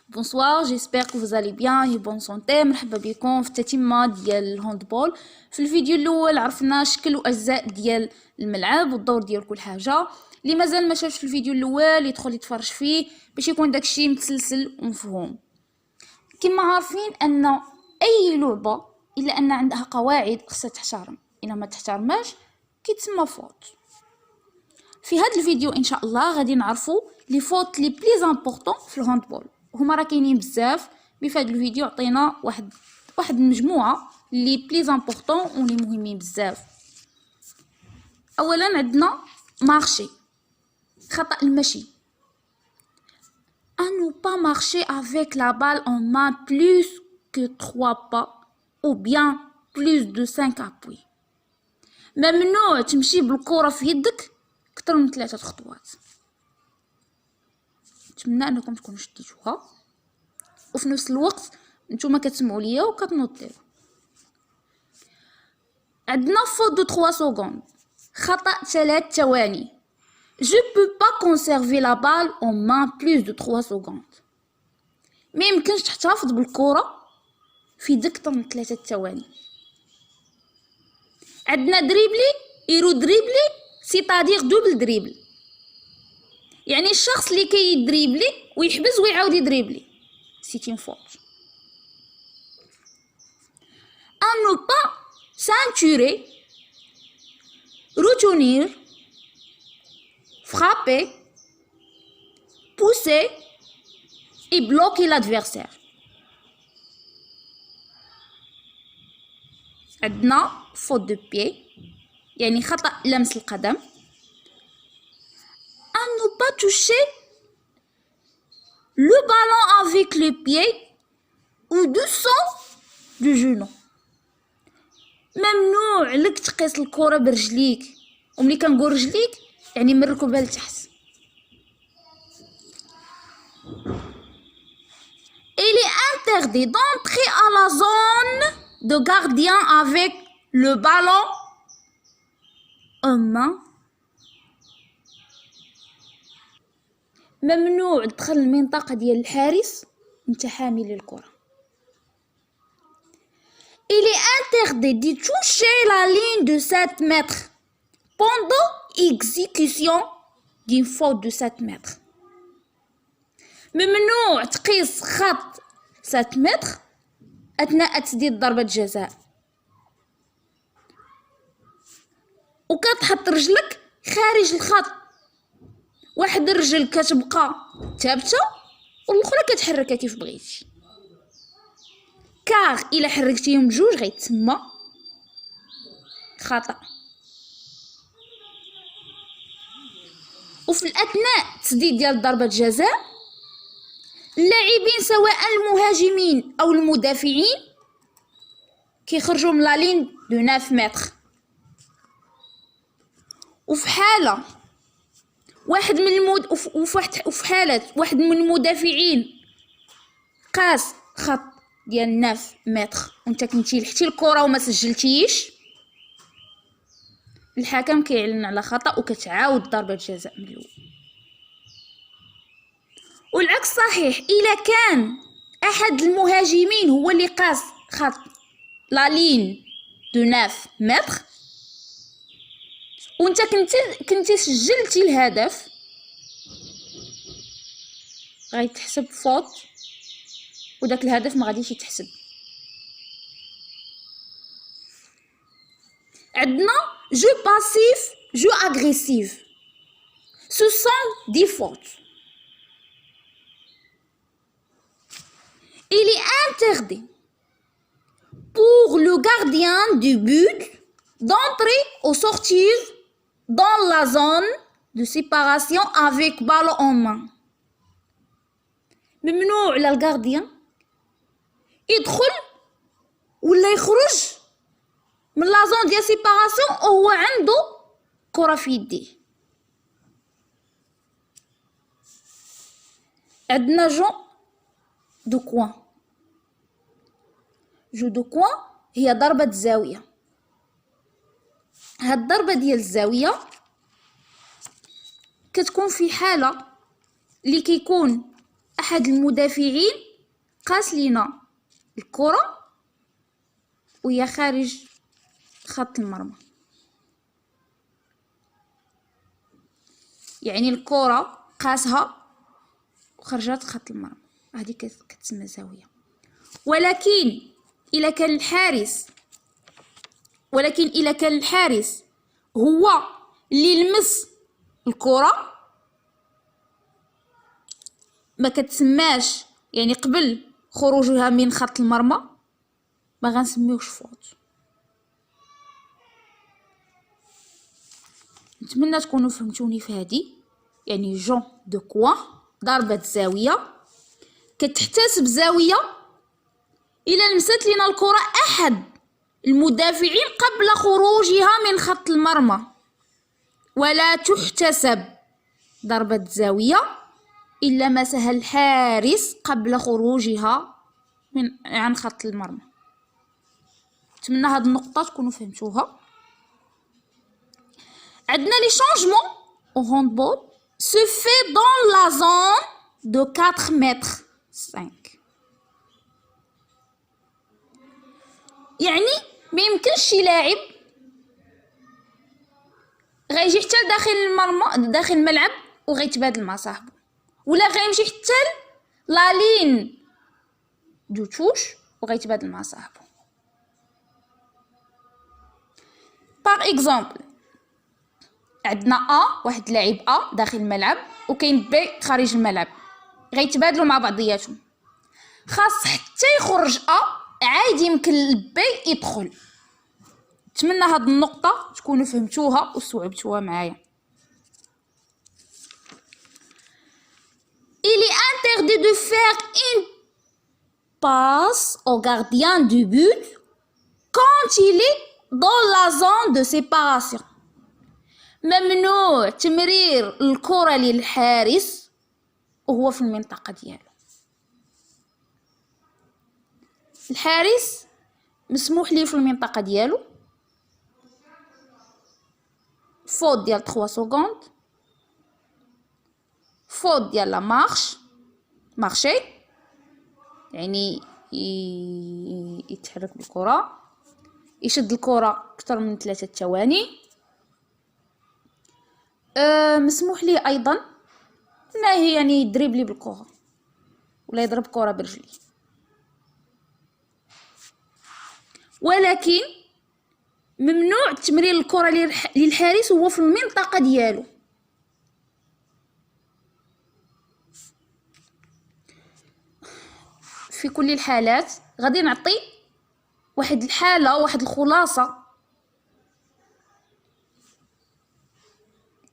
Bonsoir, j'espère que vous allez bien et bonne santé. مرحبا بكم في التتمة ديال الهاندبول. في الفيديو الاول عرفنا شكل واجزاء ديال الملعب والدور ديال كل حاجه. اللي مازال ما شافش الفيديو الاول يدخل يتفرج فيه باش يكون داكشي متسلسل ومفهوم. كما عارفين ان اي لعبه الا ان عندها قواعد خصها تحترم، الا ما تحترماش كيتسمى فوت. في هذا الفيديو ان شاء الله غادي نعرفوا لي فوت لي بليز امبورطون في الهاندبول، هما راه كاينين بزاف، مي في هذا الفيديو عطينا واحد المجموعه لي بليز امبورطون ولي مهمين بزاف. اولا عندنا مارشي، خطا المشي، à ne pas marcher avec la balle en main plus que 3 pas ou bien plus de 5 appuis. ممنوع تمشي بالكره في يدك اكثر من 3 خطوات. نتمنى انكم تكونوا شديتوها وفي نفس الوقت نتوما كتسمعوا ليا وكتنوضوا. عندنا فوت دو 3 سكوند، خطا 3 ثواني. Je peux pas conserver la balle en main plus de 3 secondes. ما يمكنش تحتفظ بالكرة في يدك أكثر من 3 ثواني. عندنا دريبلي إيرو دريبلي سيتادير دوبل دريبل، يعني الشخص اللي كيدريبلي ويحبس ويعاود يدريبلي سيتين فوت. à ne pas ceinturer, retenir, frapper, pousser et bloquer l'adversaire. عندنا faute de pied، يعني خطأ لمس القدم. à ne pas toucher le ballon avec le pied au-dessous du genou. ممنوع لك تقيس الكرة برجليك، وملي كنقول رجليك يعني من الركبة لتحت. Il est interdit d'entrer à la zone de gardien avec le ballon en main ممنوع تدخل المنطقة ديال الحارس وانت حامل الكرة. Il est interdit de toucher la ligne de 7 mètres pendant exécution d'une faute de 7 mètres. ممنوع تقيس خط 7 متر أثناء تسديد ضربة جزاء، وكتحط رجلك خارج الخط، واحد الرجل كتبقى ثابته والاخرى كتحركها كيف بغيتي، كار الا حركتيهم بجوج غيتسمى خطا. وفي الاثناء تسديد ديال ضربه جزاء اللاعبين سواء المهاجمين او المدافعين كيخرجوا من لا لين دو 9 متر. وفي حاله واحد من وفي حاله واحد من المدافعين قاس خط ديال 9 متر وانت كنتي لحتي الكره وما سجلتيش، الحكم كيعلن على خطا وكتعاود ضربه جزاء من الاول. والعكس صحيح، الا كان احد المهاجمين هو اللي قاس خط لا لين دو 9 متر وانت كنتي سجلتي الهدف، غيتحسب فوت وداك الهدف ما غاديش يتحسب. عندنا جو باسيف جو اغريسيف، ce sont des fautes. Il est interdit pour le gardien du but d'entrer ou sortir dans la zone de séparation avec balle en main. ممنوع على الغارديان يدخل ولا يخرج من لا زون ديال سيباراسيون وهو عنده كرة في يديه. عندنا جو دو كوان. جو دو كوان هي ضربة زاوية. هاد الضربة ديال الزاوية كتكون في حالة اللي كيكون احد المدافعين قاس لينا الكرة وهي خارج خط المرمى، يعني الكرة قاسها وخرجت خط المرمى، هذه كتسمى زاوية. ولكن إلا كان الحارس هو اللي لمس الكرة ما كتسماش، يعني قبل خروجها من خط المرمى ما غنسميوش فوت. نتمنى تكونوا فهمتوني في هذه. يعني جون دو كوان ضربة زاوية كتحتسب زاوية إلا لمست لينا الكرة أحد المدافعين قبل خروجها من خط المرمى، ولا تحتسب ضربة زاوية إلا مسها الحارس قبل خروجها عن خط المرمى. نتمنى هاد النقطة تكونوا فهمتوها. عندنا لي شانجمون au handball se fait dans la zone de 4 mètres 5. يعني ما يمكنش شي لاعب غيجي حتى داخل المرمى داخل الملعب وغيتبادل مع صاحبه، ولا غيمشي حتى لا لين دو توش وغيتبادل مع صاحبه. باغ اكزومبل عندنا واحد لاعب داخل الملعب وكاين بي خارج الملعب، غيتبادلوا مع بعضياتهم، خاص حتى يخرج عادي يمكن البي يدخل. نتمنى هاد النقطة تكونوا فهمتوها واستوعبتوها معايا. Il est interdit de faire une passe au gardien du but quand il est dans la zone de séparation. ممنوع تمرير الكرة للحارس وهو في المنطقة ديالو. الحارس مسموح ليه في المنطقة ديالو فوت ديال 3 سكوند، فوت ديال لا مارشي يعني يتحرك بالكرة، يشد الكرة أكثر من 3 ثواني. مسموح ليه أيضا أنه يعني يدريبلي بالكرة ولا يضرب كرة برجليه، ولكن ممنوع تمرير الكرة للحارس وهو في المنطقة ديالو. في كل الحالات غادي نعطي واحد الحالة، واحد الخلاصة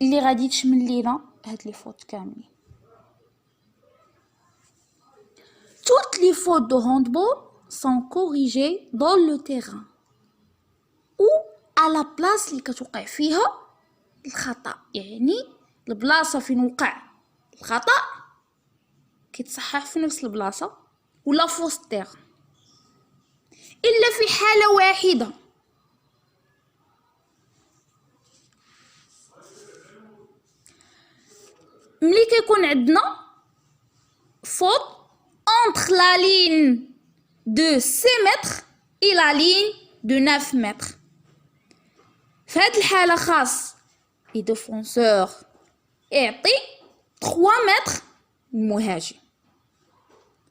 اللي غادي تشمل لينا هاد لي فوت كاملين. Toutes les fautes de handball sont corrigées dans le terrain ou à la place اللي كتوقع فيها الخطأ، يعني البلاصة فين وقع الخطأ كيتصحح في نفس البلاصة ولا في وسط التيغ، إلا في حالة واحدة. ملي كيكون عندنا فوت entre la ligne de 6 mètres et la ligne de 9 mètres. في هاد الحالة خاص لي ديفونسور يعطي 3 متر المهاجم،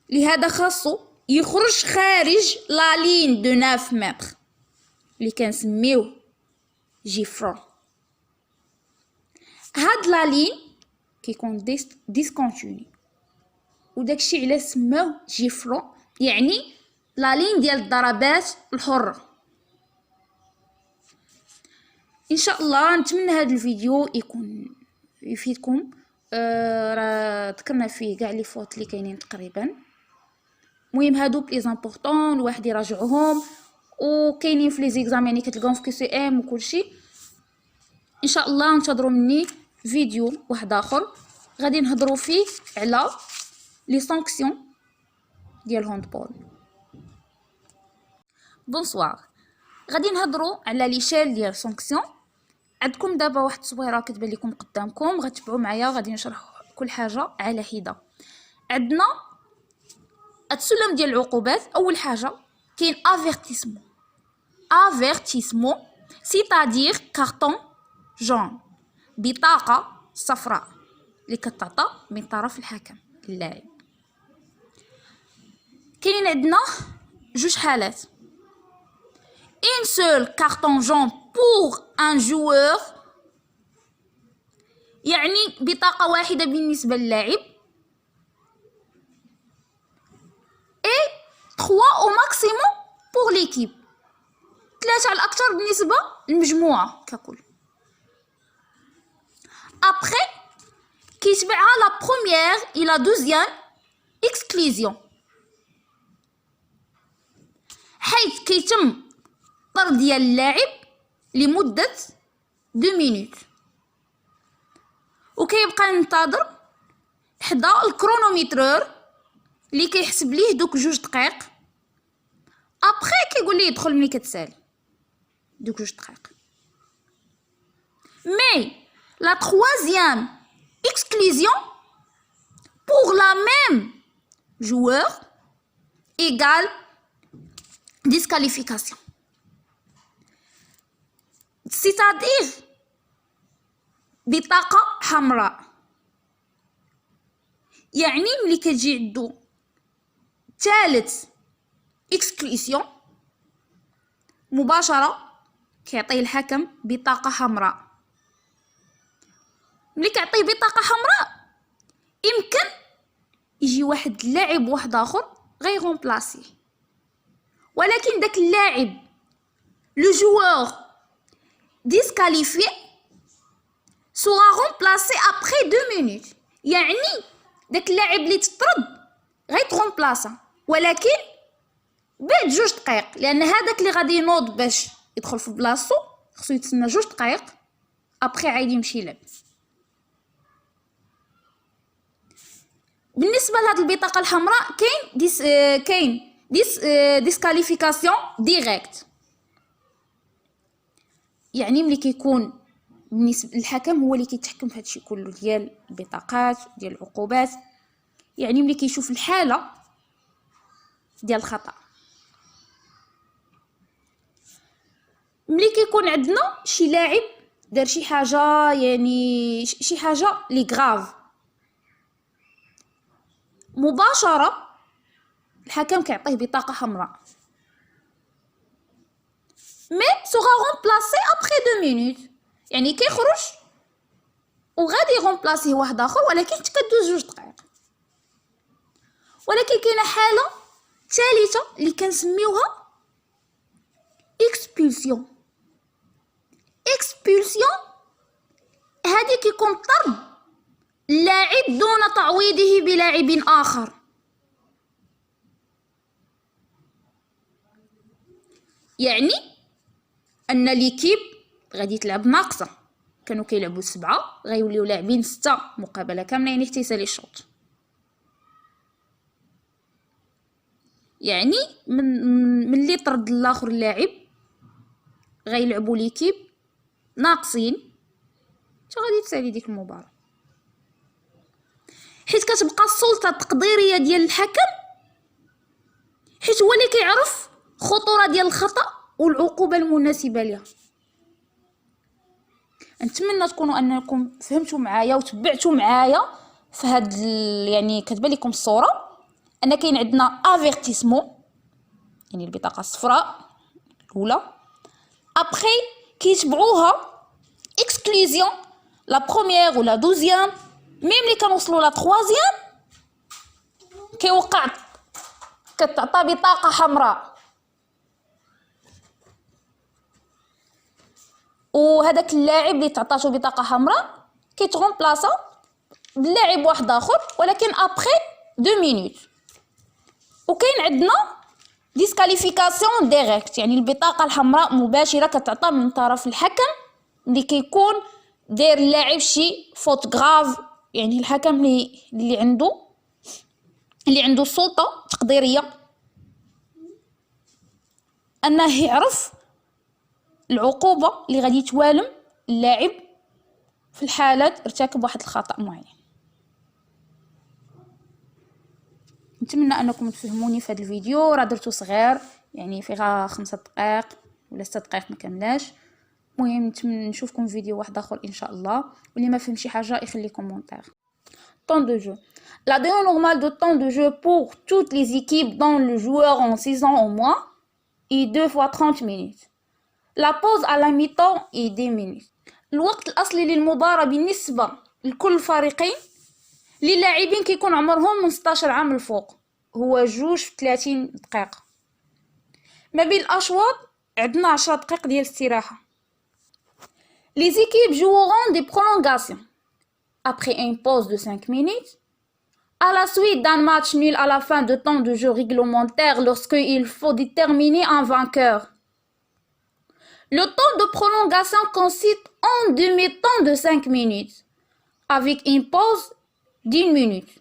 لهذا خاصو يخرج خارج لا لين دو 9 متر اللي كنسميوه جيفرون. هاد لا لين كيكون ديسكونتيني وداكشي علاش سموه جيفرون، يعني لا لين ديال الضربات الحرة. ان شاء الله نتمنى هذا الفيديو يكون يفيدكم. راه ذكرنا فيه كاع لي فوت اللي كاينين تقريبا. المهم هادو بلي امبورطون الواحد يراجعهم، وكاينين في لي زيكزام يعني كتلقاهم في كي سي ام وكلشي. ان شاء الله انتظروا مني فيديو واحد اخر غادي نهضروا فيه على لي سانكسيون ديال الهاندبول. بونسوار، غادي نهضروا على لي شال ديال سانكسيون. عندكم دابا واحد التصويره كتبان لكم قدامكم، غتبعوا معايا غادي نشرح كل حاجه على حده. عندنا السلم ديال العقوبات. اول حاجه كاين افيرتيسمون سيتادير كارطون جون، بطاقه صفراء اللي كتعطى من طرف الحكم اللاعب. كاين عندنا جوج حالات، un seul carton jaune pour un joueur، يعني بطاقة واحدة بالنسبة للاعب، et 3 au maximum pour l'équipe، 3 على الأكثر بالنسبة للمجموعة ككل. après كيتبعها la première et la deuxième exclusion، حيث كيتم طرد ديال اللاعب لمدة 2 مينوت، وكيبقى ينتظر حدا الكرونومترور اللي كيحسب ليه دوك 2 دقائق. ابخي كيقول ليه يدخل ملي كتسالي دوك 2 دقائق. مي لا troisième exclusion pour la même joueur égale disqualification، c'est-à-dire بطاقة حمراء. يعني ملي كتجي عندو ثالث اكسكليسيون مباشرة كيعطيه الحكم بطاقة حمراء. ملي كيعطيه بطاقة حمراء يمكن يجي واحد اللاعب واحد اخر غيغومبلاسيه، ولكن داك اللاعب لو جوور disqualifié sera remplacé après 2 minutes، يعني داك اللاعب اللي تطرد غيتغومبلاصا ولكن بعد 2 دقائق، لان هذاك اللي غادي ينوض باش يدخل في بلاصتو خصو يتسنى 2 دقائق ابخي عاد يمشي يلعب. بالنسبه لهاد البطاقه الحمراء كاين ديسكاليفيكاسيون ديريكت، يعني ملي كيكون بالنسبه للحكم هو اللي كيتحكم في هادشي كله ديال البطاقات ديال العقوبات. يعني ملي كيشوف الحاله ديال الخطا، ملي كيكون عندنا شي لاعب دار شي حاجه، يعني شي حاجه لي غراف، مباشره الحكم كيعطيه بطاقه حمراء. مي سوغا رومبلاسي ابخي 2 مينوت، يعني كيخرج وغادي يغومبلاسيه واحد اخر، ولكن كدوز 2 دقائق. ولكن كاينه حاله ثالثه اللي كنسميوها اكسبولسيون. اكسبولسيون هذه كيكون طرد اللاعب دون تعويضه بلاعب اخر. يعني ان ليكيب غادي تلعب ناقصه، كانوا كيلعبوا 7 غيوليو لاعبين 6 مقابله كامله، يعني احتسال الشوط. يعني من اللي طرد الاخر اللاعب غيلعبوا ليكيب ناقصين حتى غادي تسالي ديك المباراه، حيت كتبقى السلطه التقديريه ديال الحكم، حيت هو اللي كيعرف خطوره ديال الخطا والعقوبه المناسبه ليها. نتمنى تكونوا انكم فهمتوا معايا وتبعتوا معايا في هاد يعني كتبان لكم الصوره ان كاين عندنا افيرتيسمون، يعني البطاقه الصفراء الاولى، ابخي كيتبعوها اكسكلوزيون لا بروميير ولا دوزيام، ميم لي كنوصلوا لا تروازيام كيوقع كتعطى بطاقه حمراء. وهذاك اللاعب اللي تعطاتو بطاقه حمراء كيتغومبلاصا باللاعب واحد اخر، ولكن ابخي 2 مينوت. وكاين عندنا ديسكاليفيكاسيون ديريكت، يعني البطاقه الحمراء مباشره كتعطى من طرف الحكم اللي كيكون داير اللاعب شي فوت غراف، يعني الحكم اللي عنده السلطه التقديريه انه يعرف العقوبه اللي غادي توالم اللاعب في الحالة ارتكب واحد الخطأ معين. نتمنى انكم تفهموني في هذا الفيديو، راه درتو صغير يعني فيها 5 دقائق ولا 6 دقائق ما كاملاش. المهم نتمنى نشوفكم في فيديو واحد اخر ان شاء الله، واللي ما فهم شي حاجه يخلي كومونتير. Temps de jeu. La durée normale de temps de jeu pour toutes les équipes dont le joueur en 6 ans au moins est 2 fois 30 minutes. La pause à la mi-temps est 10 minutes. الوقت الاصلي للمباراه بالنسبه لكل الفريقين للاعبين كيكون عمرهم من 16 عام الفوق هو 2 في 30 دقيقه. ما بين الاشواط عندنا 10 دقائق ديال الاستراحه. Les équipes joueront des prolongations après une pause de 5 minutes, à la suite d'un match nul à la fin de temps de jeu réglementaire lorsqu'il faut déterminer un vainqueur. Le temps de prolongation consiste en demi-temps de 5 minutes, avec une pause d'1 minute.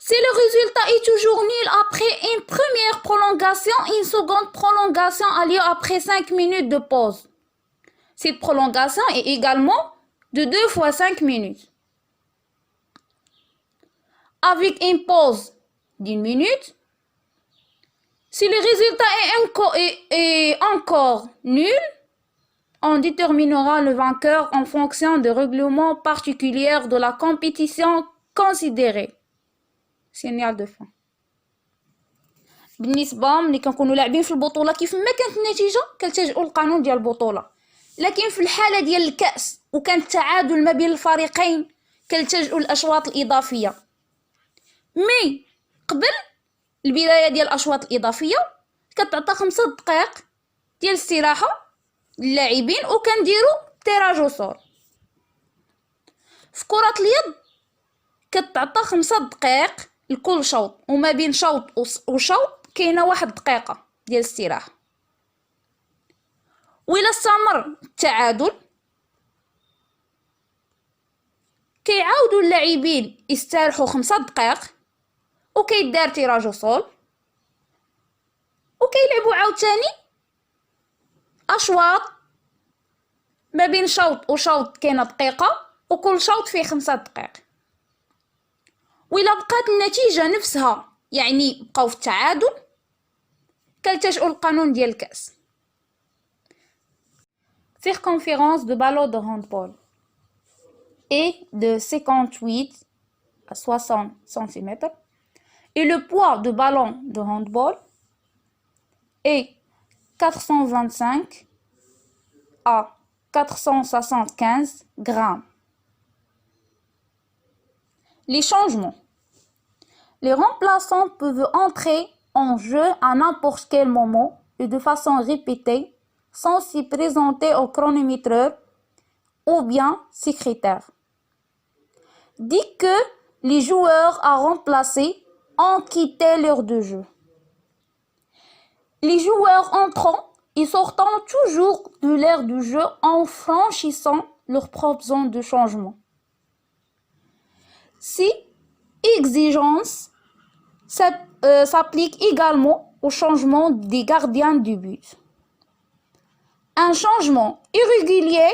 Si le résultat est toujours nul après une première prolongation, une seconde prolongation a lieu après 5 minutes de pause. Cette prolongation est également de 2 fois 5 minutes. Avec une pause d'1 minute, si le résultat est encore nul, on déterminera le vainqueur en fonction des règlements particuliers de la compétition considérée. Signal de fin. بالنسبه ملي كنكونوا لاعبين في البطوله كيف ما كانت النتيجه كنلتجئوا للقانون ديال البطوله، لكن في الحاله ديال الكاس وكان التعادل ما بين الفريقين كنلتجئوا للاشواط الاضافيه. مي قبل البدايه ديال الاشواط الاضافيه كتعطى 5 دقائق ديال الاستراحه للاعبين وكنديروا تيراج وصول. في كره اليد كتعطى 5 دقائق لكل شوط، وما بين شوط وشوط كاينه 1 دقيقه ديال الاستراحه. وإلا استمر التعادل كيعاودوا اللاعبين يستريحوا 5 دقائق وكيدار تيراج وصول وكيلعبوا عاوتاني اشواط ما بين شوط وشوط كاينه دقيقه، وكل شوط فيه 5 دقائق. وإلا بقات النتيجه نفسها يعني بقاو في التعادل، كنلتجئوا للقانون ديال الكأس. Circonférence de ballon de handball est de 58 à 60 cm et le poids de ballon de handball est 425 à 475 grammes. Les changements. Les remplaçants peuvent entrer en jeu à n'importe quel moment et de façon répétée sans s'y présenter au chronomètreur ou bien secrétaire. Dit que les joueurs à remplacer ont quitté l'heure de jeu. Les joueurs entrant et sortant toujours de l'aire du jeu en franchissant leur propre zone de changement. Ces exigences s'appliquent également au changement des gardiens du but. Un changement irrégulier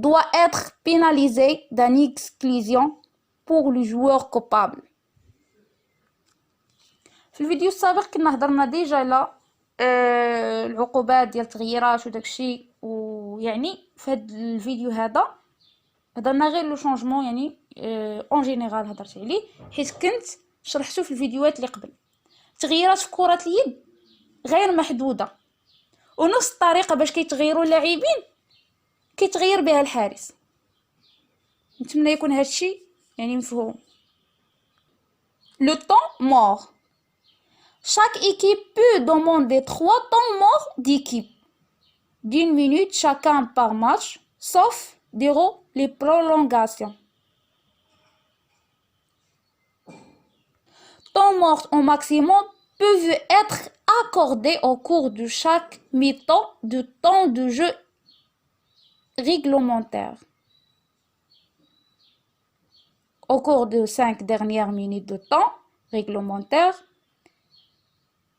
doit être pénalisé d'une exclusion pour le joueur coupable. في الفيديو السابق كنا هضرنا ديجا على العقوبات ديال التغييرات وداكشي، ويعني في هذا الفيديو هذا هضرنا غير لو شونجمون، يعني اون جينيرال هضرت عليه حيت كنت شرحته في الفيديوهات اللي قبل. تغييرات في كرة اليد غير محدودة، ونفس الطريقة باش كيتغيروا اللاعبين كيتغير بها الحارس. نتمنى يكون هادشي يعني مفهوم. Le temps mort. Chaque équipe peut demander 3 temps morts d'équipe d'1 minute chacun par match, sauf durant les prolongations. Temps morts au maximum peuvent être accordés au cours de chaque mi-temps de temps de jeu réglementaire. Au cours de 5 dernières minutes de temps réglementaire,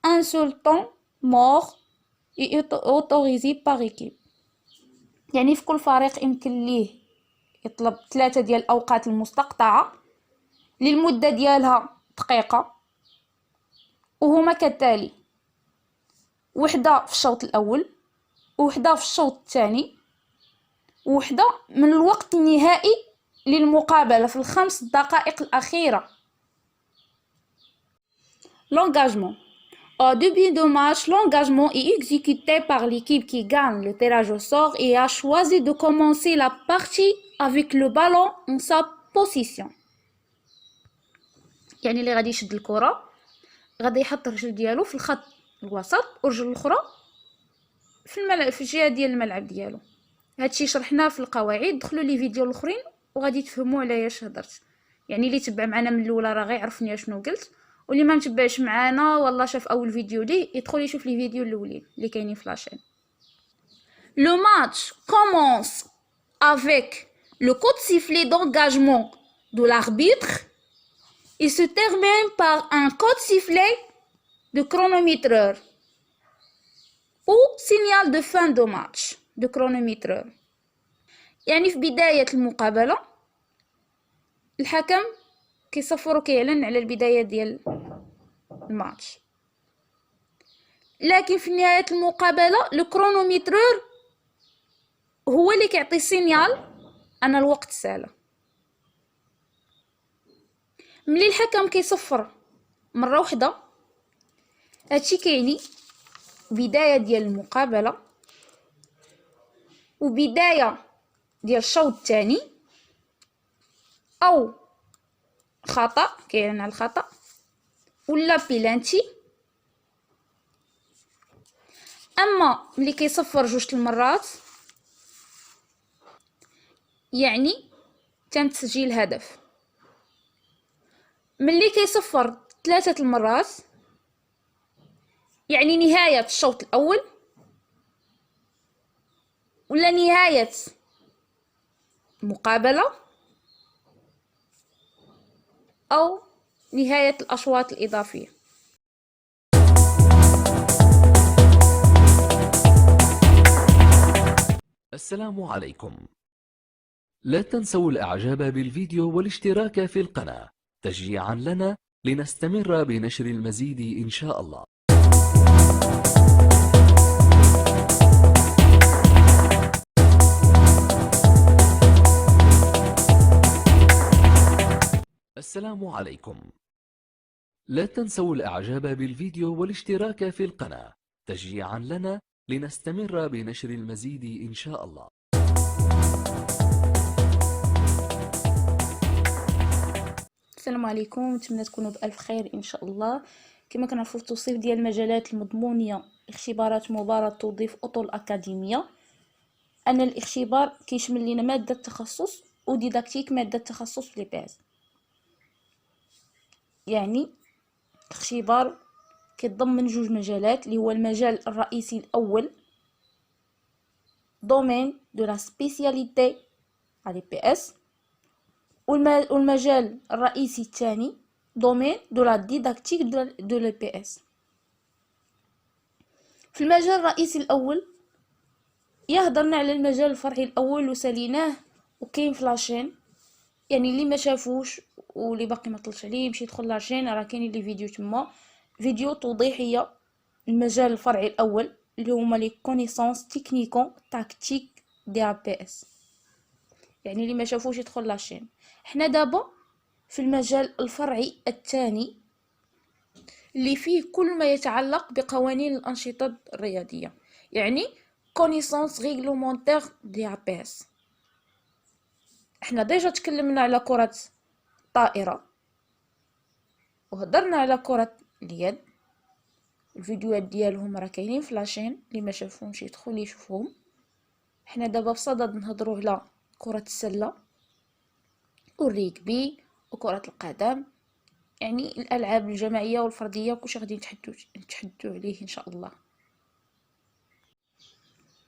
un seul temps mort est autorisé par équipe. يعني في كل فريق يمكن ليه يطلب 3 ديال الأوقات المستقطعة للمدة ديالها دقيقة، وهما كالتالي: وحدة في الشوط الأول، وحدة في الشوط الثاني، وحدة من الوقت النهائي للمقابلة في ال5 دقائق الأخيرة. L'engagement. Au début de match, l'engagement est exécuté par l'équipe qui gagne le tirage au sort et a choisi de commencer la partie avec le ballon en sa position. يعني اللي غادي يشد الكرة غادي يحط الرجل ديالو في الخط الوسط والرجل الاخرى في الجهه ديال الملعب ديالو. هادشي شرحناه في القواعد، دخلوا لي فيديو الاخرين وغادي تفهموا على اش هضرت. يعني اللي تبع معنا من الاولى راه غيعرفني شنو قلت، واللي ما متبعش معانا والله شاف اول فيديو لي يدخل يشوف لي فيديو الاولين اللي كاينين في لاشين. Le match commence avec le coup de sifflet d'engagement de l'arbitre et se termine par un coup de sifflet de chronométreur ou signal de fin de match de chronométreur. يعني في بداية المقابلة الحكم كيصفر وكيعلن على البداية ديال الماتش، لكن في نهاية المقابلة الكرونوميترور هو اللي كيعطي سينيال أن الوقت سالى. ملي الحكم كيصفر مرة واحدة هادشي كيعني بداية ديال المقابلة وبداية ديال الشوط الثاني أو خطأ، كاين على الخطأ ولا بيلانتي. اما ملي كيصفر 2 المرات يعني تم تسجيل هدف. ملي كيصفر 3 المرات يعني نهاية الشوط الاول ولا نهاية مقابلة أو نهاية الأشواط الإضافية. السلام عليكم. لا تنسوا الإعجاب بالفيديو والاشتراك في القناة تشجيعا لنا لنستمر بنشر المزيد إن شاء الله. السلام عليكم. لا تنسوا الإعجاب بالفيديو والاشتراك في القناة تشجيعا لنا لنستمر بنشر المزيد إن شاء الله. السلام عليكم، نتمنى تكونوا بألف خير إن شاء الله. كما كنعرفوا في التوصيف ديال المجالات المضمونية اختبارات مباراة توظيف أطر الأكاديمية، أن الاختبار كيشمل لنا مادة تخصص وديداكتيك مادة تخصص في لي. يعني الاختبار كيتضمن جوج مجالات، اللي هو المجال الرئيسي الأول دومين دو لا سبيسياليتي على PS، والمجال الرئيسي الثاني دومين دو لا ديداكتيك دو لي PS. في المجال الرئيسي الأول يهضرنا على المجال الفرعي الأول وساليناه وكاين في لاشين، يعني اللي ما شافوش واللي باقي ما طلعش عليه يمشي يدخل لاشين، راه كاين لي فيديو تما، فيديو توضيحيه المجال الفرعي الاول اللي هما لي كونيسونس تكنيكون تاكتيك دي PS، يعني اللي ما شافوش يدخل لاشين. حنا دابا في المجال الفرعي الثاني اللي فيه كل ما يتعلق بقوانين الانشطه الرياضيه، يعني كونيسونس ريغلومونتير دي PS. احنا ديجا تكلمنا على كرة الطائرة وهضرنا على كرة اليد، الفيديوهات ديالهم راه كاينين في لاشين، اللي ما شافهمش يدخل يشوفهم. حنا دابا بصدد نهضروا على كرة السلة والريكبي وكرة القدم، يعني الالعاب الجماعية والفردية وكلشي غادي نتحدثوا عليه ان شاء الله.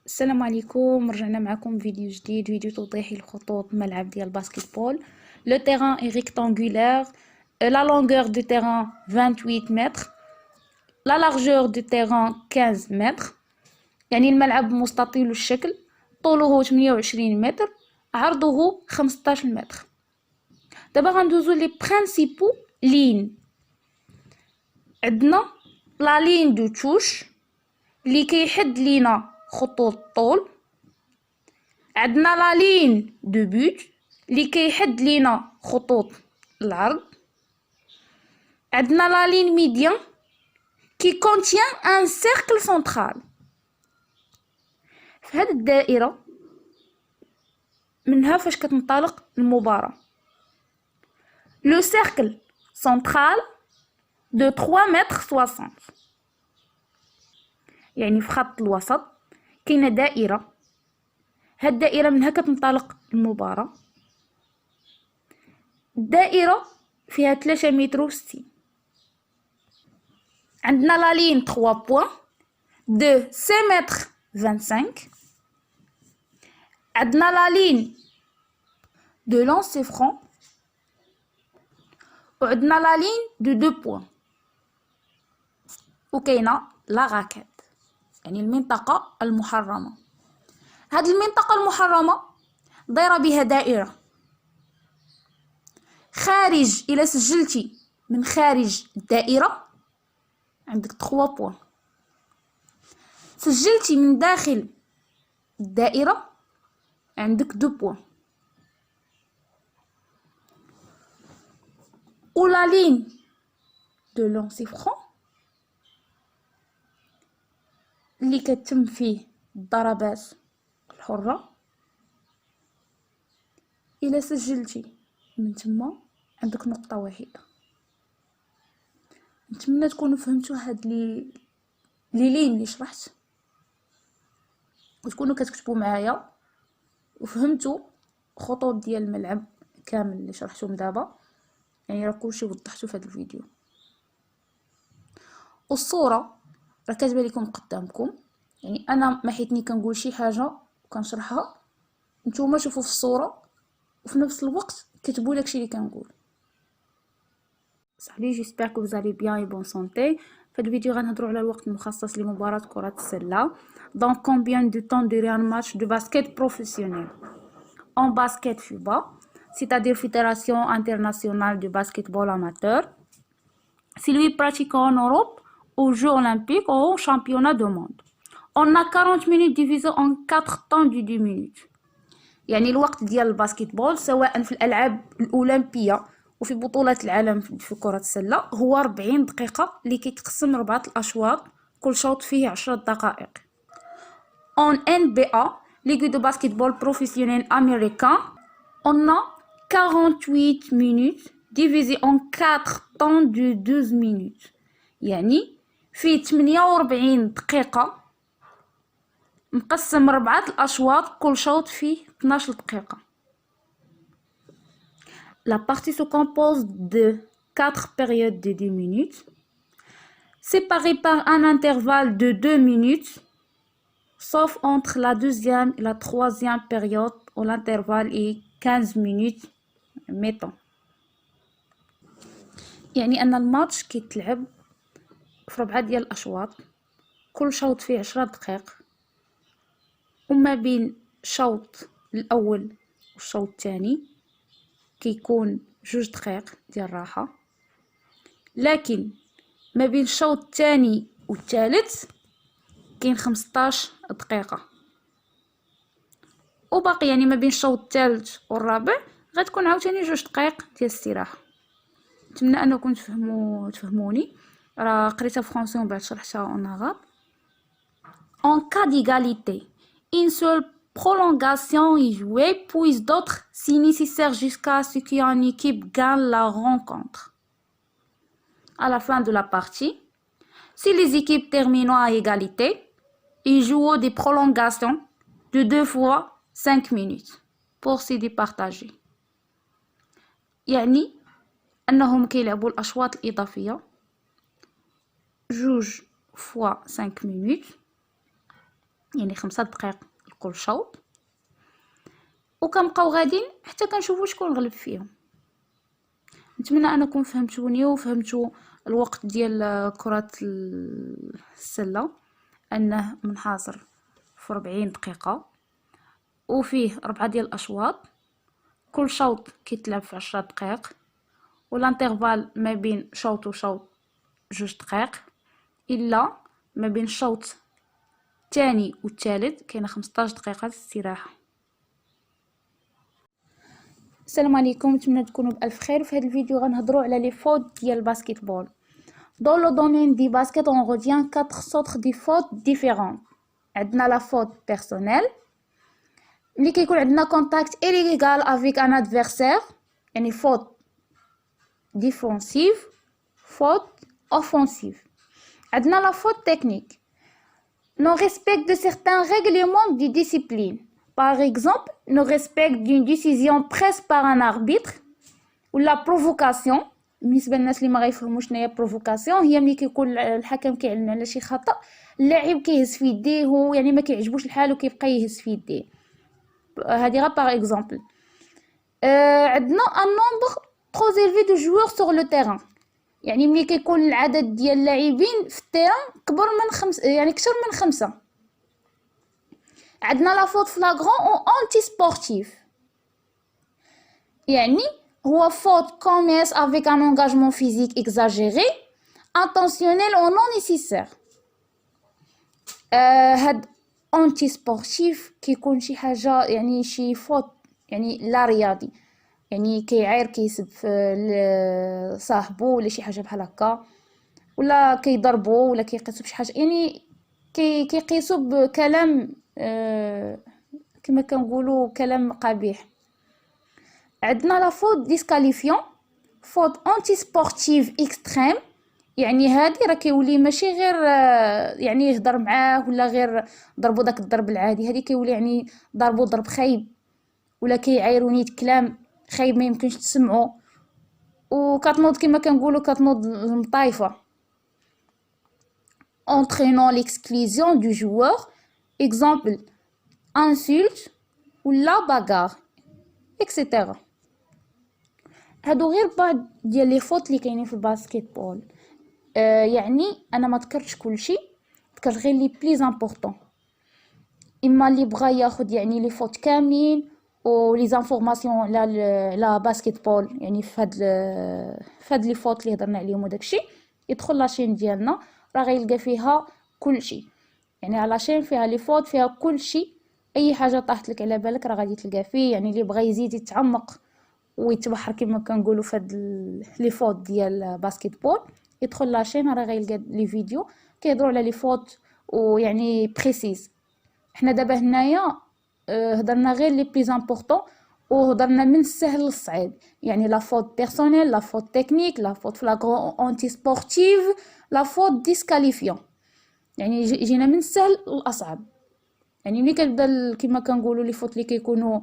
السلام عليكم، رجعنا معكم فيديو جديد، فيديو توضيحي لخطوط الملعب ديال الباسكتبول. لو terrain est rectangulaire, la longueur du terrain 28 mètres, la largeur du terrain 15 mètres. يعني الملعب مستطيل الشكل، طوله 28 متر، عرضه 15 متر. دابا غندوزو لي برينسيپو لين. عندنا لا لين دو توش اللي كيحد لينا خطوط الطول، عندنا لا لين دو بوت اللي كيحد لينا خطوط العرض، عندنا لا لين ميديان كي كونتيان ان سيركل سنترال. في هاد الدائرة منها فاش كتنطلق المباراة. لو سيركل سنترال دو 3 متر 60، يعني في خط الوسط كاينه دائرة، هاد الدائرة منها كتنطلق المباراة. الدائرة فيها 3 متر و60. عندنا لا لين 3 بوين دو 5 متر 25، عندنا لا لين دو لانسي فرون، وعندنا لا لين دو 2 بوين، وكاينه لا راكيت يعني المنطقة المحرمة. هاد المنطقة المحرمة دايرة بها دائرة خارج، إلى سجلتي من خارج الدائرة عندك 3 بوين، سجلتي من داخل الدائرة عندك 2 بوين. و لا لين دو لانسي فرون اللي كتم فيه الضربات الحرة، إلا سجلتي من تما عندك نقطة واحدة. نتمنى تكونوا فهمتوا هاد لي لين اللي شرحت، وتكونوا كتكتبوا معايا وفهمتوا خطوط ديال الملعب كامل اللي شرحتهم دابا، يعني راه كلشي وضحته في هذا الفيديو. والصوره راه كاتبه لكم قدامكم، يعني انا ما حيتني كنقول شي حاجه وكنشرحها، نتوما شوفوا في الصوره وفي نفس الوقت كتبوا داكشي اللي كنقول. Salut, j'espère que vous allez bien et bonne santé. في هذا الفيديو غنهضروا على الوقت المخصص لمباراة كرة السلة. Donc combien de temps dure un match de basket professionnel en basket FIBA, c'est-à-dire Fédération internationale de basketball amateur. Celui pratiqué en Europe, aux Jeux olympiques ou au championnat du monde. On a 40 minutes divisées en 4 temps de 10 minutes. يعني الوقت ديال الباسكتبول سواء في الألعاب الأولمبية وفي بطولات العالم في كرة السلة هو 40 دقيقة اللي كيتقسم 4 الأشواط، كل شوط فيه 10 دقائق. En NBA, Ligue de basketball professionnel américain, on a 48 minutes divisées en 4 temps de 12 minutes. يعني فيه 48 دقيقة مقسم 4 الأشواط، كل شوط فيه 12 دقيقة. La partie se compose de 4 périodes de 10 minutes, séparées par un intervalle de 2 minutes, sauf entre la deuxième et la troisième période où l'intervalle est 15 minutes mettons. يعني أن الماتش كيتلعب في 4 ديال الأشواط، كل شوط فيه 10 دقائق، وما بين الشوط الأول والشوط الثاني كيكون 2 دقائق ديال الراحة، لكن ما بين الشوط الثاني والثالث كاين 15 دقيقة، وباقي يعني ما بين الشوط الثالث والرابع غتكون عاوتاني 2 دقائق ديال الاستراحة. نتمنى انكم تفهموني، راه قريتها فرونسي ومن بعد شرحتها اون arabe. En cas d'égalité, une seule prolongation est jouée, puis d'autres si nécessaire jusqu'à ce qu'une équipe gagne la rencontre. À la fin de la partie, si les équipes terminent à égalité, ils jouent des prolongations de 2 fois 5 minutes pour se départager. يعني أنهم كيلعبوا الأشواط الإضافية 2 fois 5 minutes، يعني 5 دقائق لكل شوط، وكنبقاو غاديين حتى كنشوفوا شكون غلب فيهم. نتمنى انكم فهمتوني وفهمتوا الوقت ديال كرة السلة انه منحاصر في 40 دقيقة وفيه 4 ديال الاشواط، كل شوط كيتلعب في 10 دقائق، والانترفال ما بين شوط وشوط 2 دقائق، الا ما بين الشوط الثاني والثالث كاينه 15 دقيقة استراحة. السلام عليكم، نتمنى تكونوا بألف خير. في هذا الفيديو غنهضروا على لي فوت ديال الباسكتبول. Dans le domaine du basket, on retient 4 sortes de fautes différentes. عندنا la faute personnelle ملي كيكون عندنا contact illégal avec un adversaire، يعني faute défensive، faute offensive. عندنا la faute technique، non-respect de certains règlements de discipline. Par exemple, non-respect d'une décision prise par un arbitre ou la provocation. بالنسبه للناس اللي ما غيفهموش شنو هي بروفوكاسيون، هي ملي كيكون الحكم كيعلن على شي خطا، اللاعب كيهز في يديه ويعني ما كيعجبوش الحال وكيبقى يهز في يديه. هذه غير باغ اكزومبل. عندنا ان نومبر ترو élevé دو joueurs sur le terrain، يعني ملي كيكون العدد ديال اللاعبين في التيران كبر من 5، يعني اكثر من 5. عندنا لا فوت فلاغرون او انتي سبورتيف، يعني هو faute commise avec un engagement physique exagéré, intentionnel ou non nécessaire. هاد انتي سبورتيف كيكون شي حاجه يعني شي فوت يعني لا رياضي، يعني كيعاير كيسب في صاحبو ولا شي حاجه بحال هكا، ولا كيضربو ولا كيقيسو بشي حاجه، يعني كيقيسو بكلام كما كنقولوا كلام قبيح. عندنا لا فوت ديسكاليفيون، فوت انتي سبورتيف اكستريم، يعني هادي راه كيولي ماشي غير يعني يهضر معاه ولا غير ضربو داك الضرب العادي، هادي كيولي يعني ضربو ضرب خايب ولا كيعايرو نيت كلام خايب ما يمكنش تسمعو، وكتنوض كما كنقولوا كتنوض المطايفه. entraînant l'exclusion du joueur، exemple insulte ولا bagarre etc. هادو غير بعض ديال لي فوت اللي كاينين في الباسكتبول. يعني انا ما ذكرتش كلشي، ذكرت غير لي بليز امبورطون. اما اللي بغى ياخد يعني لي فوت كاملين و لي زانفورماسيون لا باسكيتبول، يعني فهاد لي فوت اللي هضرنا عليهم وداكشي، يدخل لاشين ديالنا راه غيلقى فيها كلشي. يعني على شين فيها لي فوت، فيها كلشي، اي حاجه طاحت لك على بالك راه غادي تلقى فيه. يعني اللي بغى يزيد يتعمق ويتبحر كما كنقولوا في هاد لي فوت ديال باسكيتبول، يدخل لاشين راه غيلقى لي فيديو كيهضروا على لي فوت ويعني بريسيز. حنا دابا هنايا هضرنا غير لي بليز امبورطون، وهضرنا من السهل للصعيب، يعني لا فوت بيرسونيل، لا فوت تكنيك، لا فوت فلاغرون اونتي سبورتيف، لا فوت ديسكاليفيون. يعني جينا من السهل للاصعب. يعني ملي كنبدا كما كنقولوا لي فوت اللي كيكونوا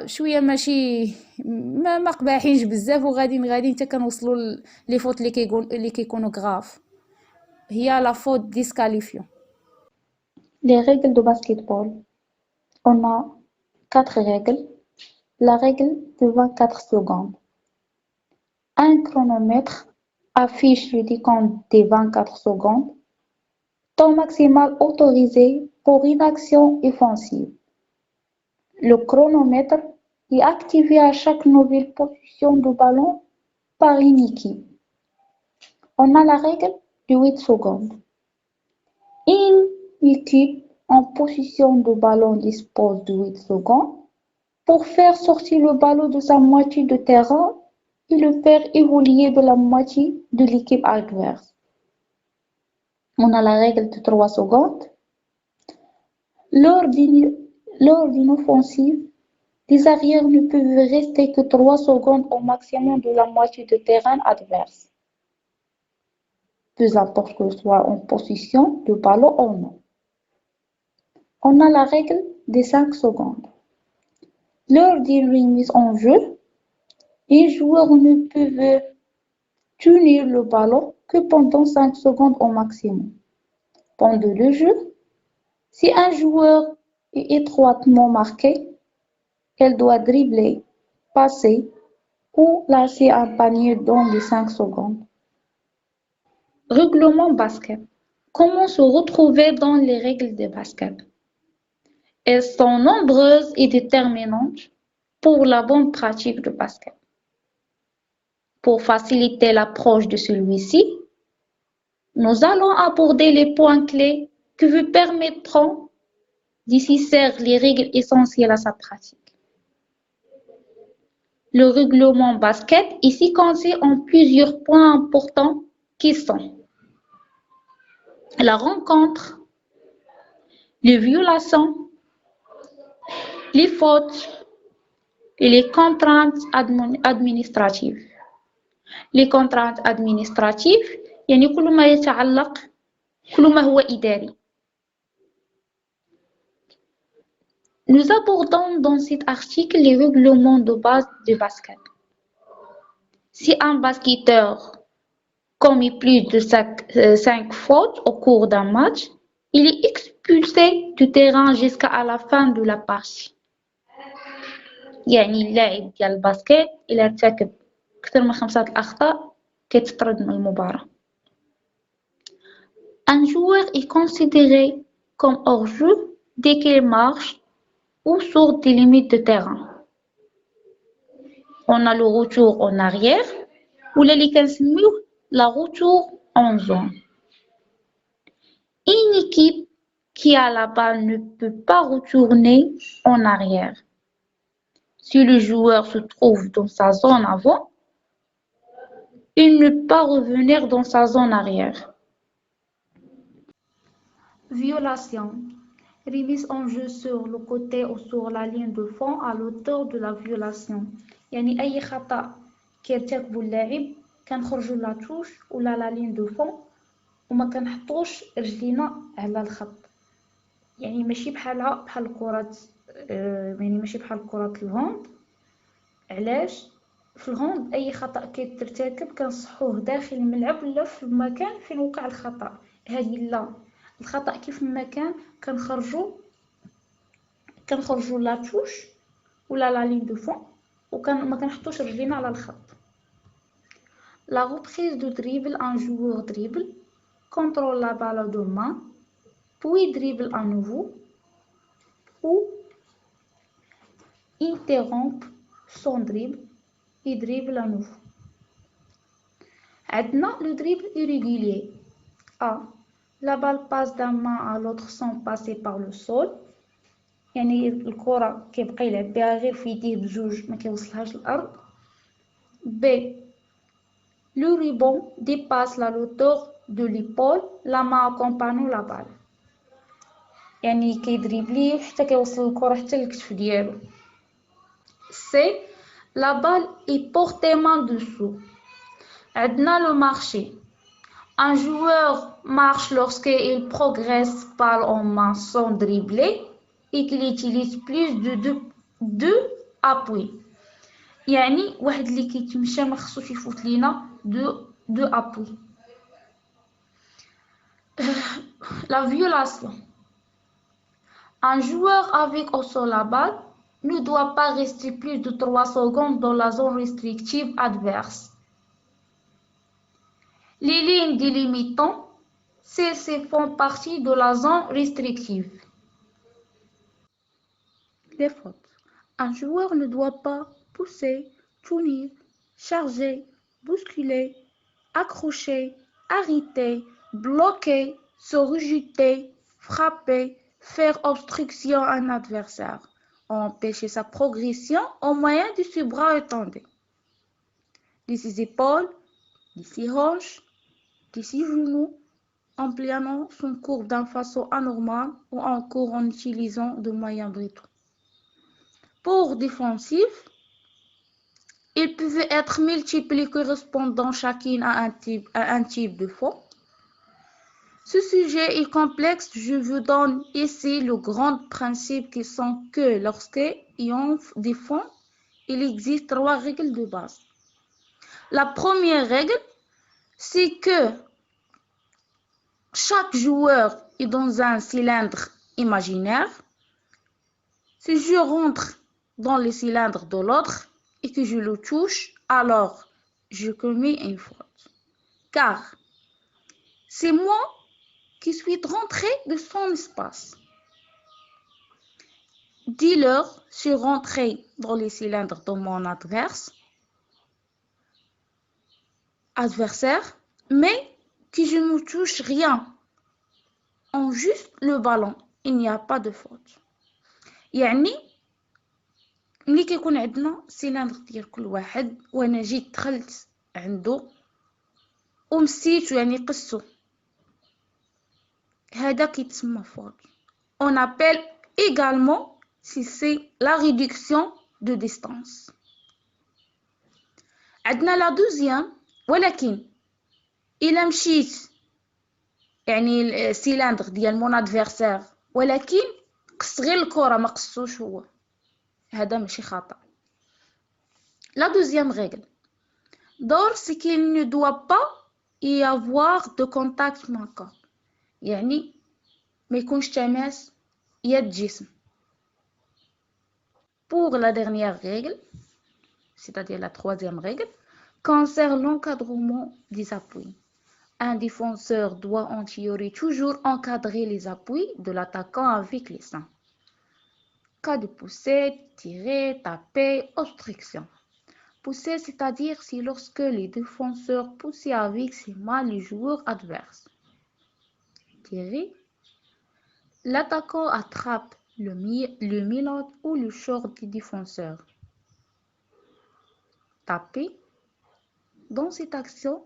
شويه ماشي ما قباحينش بزاف، وغادي حتى كنوصلوا لي فوت اللي كيكونوا غراف، هي لا فوت ديسكاليفيون. Les règles de basketball. On a 4 règles. La règle de 24 secondes. Un chronomètre affiche le décompte des 24 secondes. Temps maximal autorisé pour une action offensive. Le chronomètre est activé à chaque nouvelle position de ballon par une équipe. On a la règle de 8 secondes. Une équipe en position de ballon dispose de 8 secondes pour faire sortir le ballon de sa moitié de terrain et le faire évoluer de la moitié de l'équipe adverse. On a la règle de 3 secondes. Lors d'une offensive, les arrières ne peuvent rester que 3 secondes au maximum de la moitié de terrain adverse, peu importe que soit en position de ballon ou non. On a la règle des 5 secondes. Lors d'une remise en jeu, les joueurs ne peuvent tenir le ballon que pendant 5 secondes au maximum. Pendant le jeu, si un joueur est étroitement marqué, elle doit dribbler, passer ou lâcher un panier dans les 5 secondes. Règlement basket. Comment se retrouver dans les règles de basket? Elles sont nombreuses et déterminantes pour la bonne pratique du basket. Pour faciliter l'approche de celui-ci, nous allons aborder les points clés qui vous permettront d'y les règles essentielles à sa pratique. Le règlement basket ici consiste en plusieurs points importants qui sont la rencontre, les violations, les fautes et les contraintes administratives. Les contraintes administratives يعني كل ما يتعلق كل ما هو إداري. Nous abordons dans cet article les règlements de base du basket. Si un basketteur commet plus de 5 fautes au cours d'un match, il est expulsé du terrain jusqu'à la fin de la partie. يعني اللاعب ديال الباسكت إلا ارتكب أكثر من 5 الأخطاء كيتطرد من المباراة. Un joueur est considéré comme hors-jeu dès qu'il marche ou sort des limites de terrain. On a le retour en arrière ولا اللي كنسميوه la retour en zone. Une équipe qui a la balle ne peut pas retourner en arrière. Si le joueur se trouve dans sa zone avant, il ne peut pas revenir dans sa zone arrière. Violation. Remise en jeu sur le côté ou sur la ligne de fond à l'auteur de la violation. يعني أي خطأ كيرتكبو اللاعب كنخرجوا لا توش ولا لا لين دو فون وما كنحطوش رجلينا على الخط. يعني ماشي بحال الكرة، يعني ماشي بحال كرة الهوند. علاش؟ في الهوند اي خطأ كيترتكب كنصحوه داخل الملعب ولا في المكان فين وقع الخطأ. هذه لا، الخطأ كيف ما كان كنخرجوا لا توش ولا لا لين دو فون وما كنحطوش رجلينا على الخط. la reprise de dribble, un joueur dribble, contrôle la balle de main, puis dribble à nouveau, ou interrompt son dribble et dribble à nouveau. عندنا le dribble irrégulier. A. La balle passe d'un main à l'autre sans passer par le sol. يعني الكرة كيبقى يلعب بها غير في يديه بجوج ما كيوصلهاش الأرض. B. Le rebond dépasse la hauteur de l'épaule, la main accompagnant la balle. يعني كيدريبلي حتى كيوصل الكرة حتى للكتف ديالو. C. La balle est portée main dessous. عندنا le marché. Un joueur marche lorsqu'il progresse balle en main sans dribbler et qu'il utilise plus de deux appuis. يعني واحد اللي كيتمشى ما خصوش يفوت لينا deux appuis. La violation. Un joueur avec au sol la balle ne doit pas rester plus de 3 secondes dans la zone restrictive adverse. Les lignes délimitant celles-ci font partie de la zone restrictive. Les fautes. Un joueur ne doit pas pousser, tenir, charger, bousculer, accrocher, arrêter, bloquer, se rejeter, frapper, faire obstruction à un adversaire, empêcher sa progression au moyen de ses bras étendus, de ses épaules, de ses hanches, de ses genoux, en pliant son corps d'une façon anormale ou encore en utilisant de moyens brutaux. Pour défensif, ils peuvent être multipliés correspondant chacune à un type de faute. Ce sujet est complexe, je vous donne ici le grand principe qui sont que lorsqu'il y a des fautes, il existe 3 règles de base. La première règle, c'est que chaque joueur est dans un cylindre imaginaire. Si je rentre dans le cylindre de l'autre et que je le touche, alors je commets une faute. Car c'est moi qui suis rentré de son espace. Dis-leur, je suis rentré dans le cylindre de mon adversaire, mais que je ne touche rien, en juste le ballon, il n'y a pas de faute. يعني ملي كيكون عندنا سيلندر ديال كل واحد وانا جيت دخلت عنده ومسيتو يعني قصو هذا كيتسمى faute. On appelle également si c'est la réduction de distance. عندنا la deuxième ولكن إلا مشيت يعني السيلندر ديال مون ادفيرسير ولكن قص غير الكرة ما قصوش هو هذا ماشي خطأ. La deuxième règle d'or c'est qu'il ne doit pas y avoir de contact manquant يعني ما يكونش تماس يد جسم. Pour la dernière règle, c'est-à-dire la troisième règle, concerne l'encadrement des appuis. Un défenseur doit en théorie toujours encadrer les appuis de l'attaquant avec les seins. Cas de pousser, tirer, taper, obstruction. Pousser, c'est-à-dire c'est lorsque les défenseurs poussent avec ses mains les joueurs adverses. Tirer, l'attaquant attrape le menottes ou le short du défenseur. Taper, dans cette action,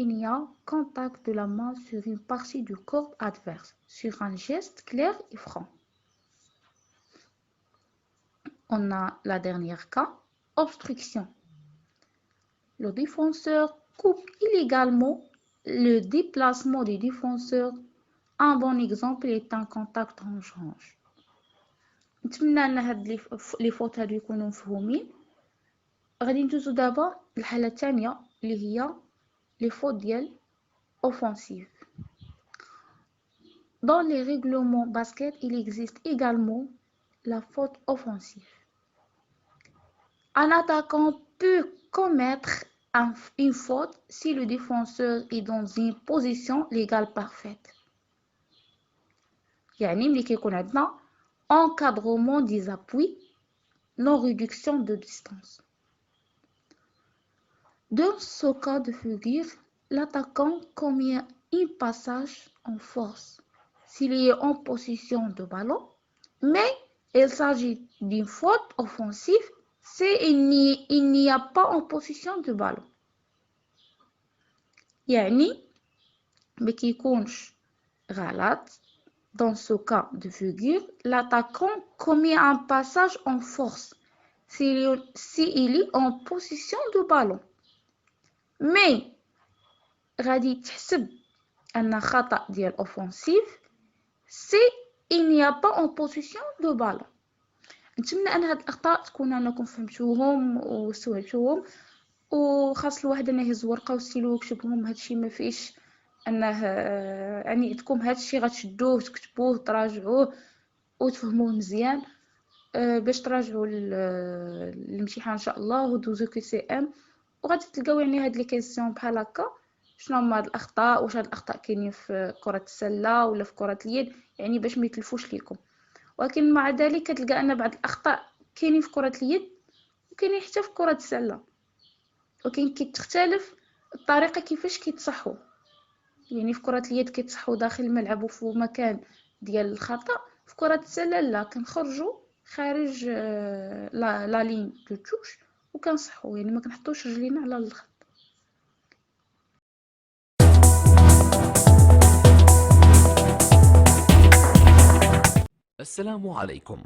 il y a contact de la main sur une partie du corps adverse, sur un geste clair et franc. On a la dernière cas, obstruction. Le défenseur coupe illégalement le déplacement du défenseur. Un bon exemple est un contact hanche-hanche. نتمنى ان هاد لي فوت هادو يكونوا مفهومين. غادي ندوزو دابا الحالة الثانية اللي هي les fautes ديال offensives. Dans les règlements basket, il existe également la faute offensive. Un attaquant peut commettre une faute si le défenseur est dans une position légale parfaite. يعني ملي كيكون عندنا encadrement des appuis, non réduction de distance. Dans ce cas de figure, l'attaquant commet un passage en force s'il est en position de ballon, mais il s'agit d'une faute offensive s'il n'y a pas en position de ballon. يعني ما كيكونش غلط. Dans ce cas de figure, l'attaquant commet un passage en force s'il est en position de ballon. Mais غادي تحسب أن خطأ ديال offensive s'il n'y a pas en position de ballon. نتمنى أن هاد الأخطاء تكون أنكم فهمتوهم واستوعبتوهم، وخاص الواحد أنه يهز ورقة وستيلو ويكتبهم. هادشي ما فيش أنه يعني عندكم هادشي غتشدوه تكتبوه تراجعوه وتفهموه مزيان باش تراجعوا الامتحان ان شاء الله ودوزو QCM، وغادي تلقاو يعني هاد لي كيسيون بحال هكا شنو هما هاد الاخطاء، واش هاد الاخطاء كاينين في كرة السلة ولا في كرة اليد، يعني باش ما يتلفوش ليكم. ولكن مع ذلك كتلقى ان بعض الاخطاء كاينين في كرة اليد وكاينين حتى في كرة السلة، ولكن كتختلف الطريقة كيفاش كيتصحوا. يعني في كرة اليد كيتصحوا داخل الملعب وفي مكان ديال الخطأ، في كرة السلة لا، كنخرجوا خارج لا لين دو توش وكنصحوا، يعني ما كنحطوش رجلينا على الخط. السلام عليكم.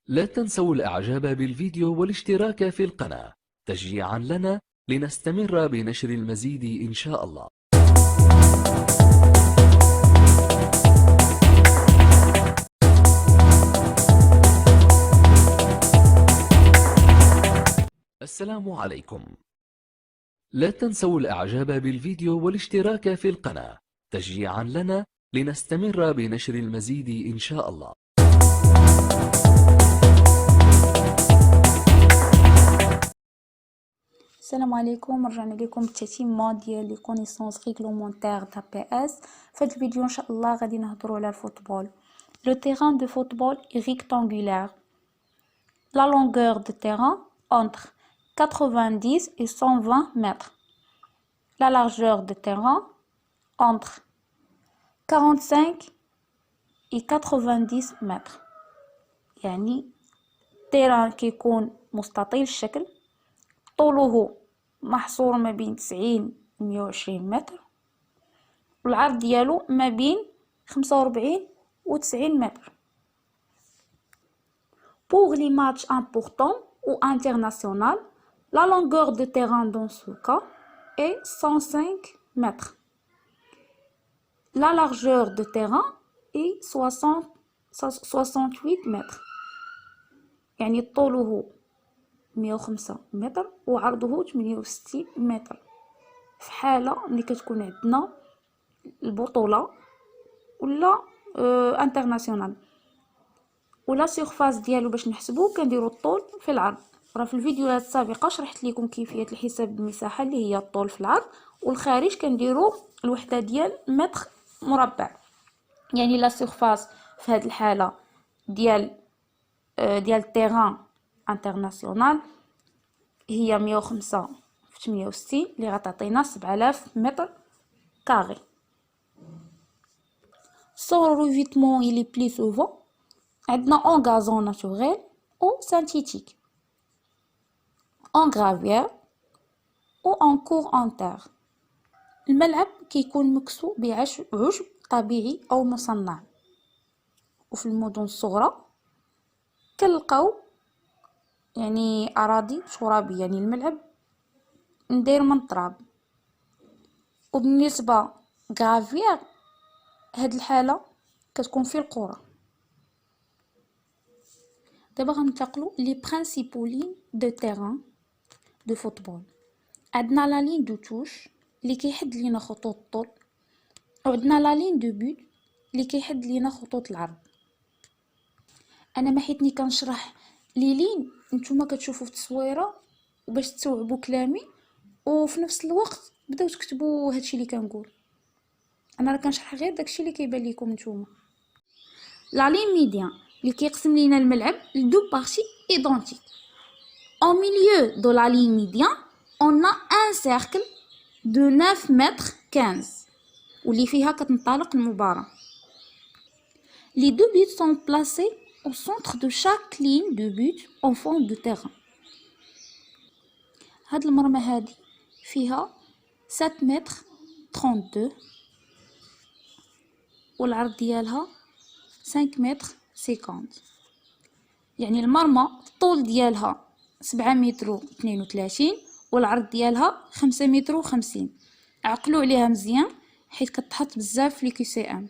لا تنسوا الإعجاب بالفيديو والاشتراك في القناة تشجيعا لنا لنستمر بنشر المزيد إن شاء الله. السلام عليكم. لا تنسوا الإعجاب بالفيديو والاشتراك في القناة تشجيعا لنا لنستمر بنشر المزيد إن شاء الله. السلام عليكم، رجعنا لكم بالتتمه ديال لي كونيسونس ريغلومونتير تاع PS. في هذا الفيديو ان شاء الله غادي نهضروا على الفوتبول. لو terrain de football est rectangulaire. La longueur de terrain entre 90 et 120 mètres. La largeur de terrain entre 45 et 90 mètres. يعني التيران كيكون مستطيل الشكل، طوله محصور ما بين 90 و 120 متر، والعرض ديالو ما بين 45 و 90 متر. Pour les matchs importants ou internationaux, la longueur de terrain dans ce cas est 105 mètres. La largeur de terrain est 68 mètres. يعني طوله 105 متر وعرضه 68 متر. في حالة ملي كتكون عندنا البطولة ولا انترناسيونال، ولا سيرفاس ديالو باش نحسبوه كنديروا الطول في العرض. راه في الفيديوهات السابقه شرحت لكم كيفيه الحساب بالمساحه اللي هي الطول في العرض، والخارج كنديروا الوحده ديال متر مربع. يعني لا سيرفاس في هذه الحاله ديال التيران انترناسيونال هي 105 في 68 اللي غتعطينا 7000 متر كاري. Son revêtement il est plus souvent عندنا en gazon naturel ou synthétique, en gravière ou en cours en terre. الملعب كيكون مكسو بعشب طبيعي او مصنع، وفي المدن الصغرى كنلقاو يعني اراضي ترابيه، يعني الملعب ندير من التراب. وبالنسبه غرافير هاد الحاله كتكون في القرى. دابا غننتقلوا لي برينسيپو لين دو تيران دو فوتبول. عندنا لا لين دو توش اللي كيحد لينا خطوط الطول، وعندنا لا لين دو بوت اللي كيحد لينا خطوط العرض. انا ما حيتني كنشرح لي لين نتوما كتشوفوا في التصويره وباش تستوعبوا كلامي، وفي نفس الوقت بداو تكتبوا هادشي اللي كنقول. انا راه كنشرح غير داكشي اللي كيبان لكم نتوما. لا لين ميديان اللي كيقسم لينا الملعب لدو بارتي ايدونتيك. Au milieu de la ligne médiane, on a un cercle de 9 mètres 15 واللي فيها كتنطلق المباراة. Les deux buts sont placés au centre de chaque ligne de but au fond du terrain. هاد المرمى هادي فيها 7 متر 32 والعرض ديالها 5 متر 50. يعني المرمى الطول ديالها 7 متر 32 والعرض ديالها 5 متر 50. عقلوا عليها مزيان حيت كتحط بزاف في الكي سي ام.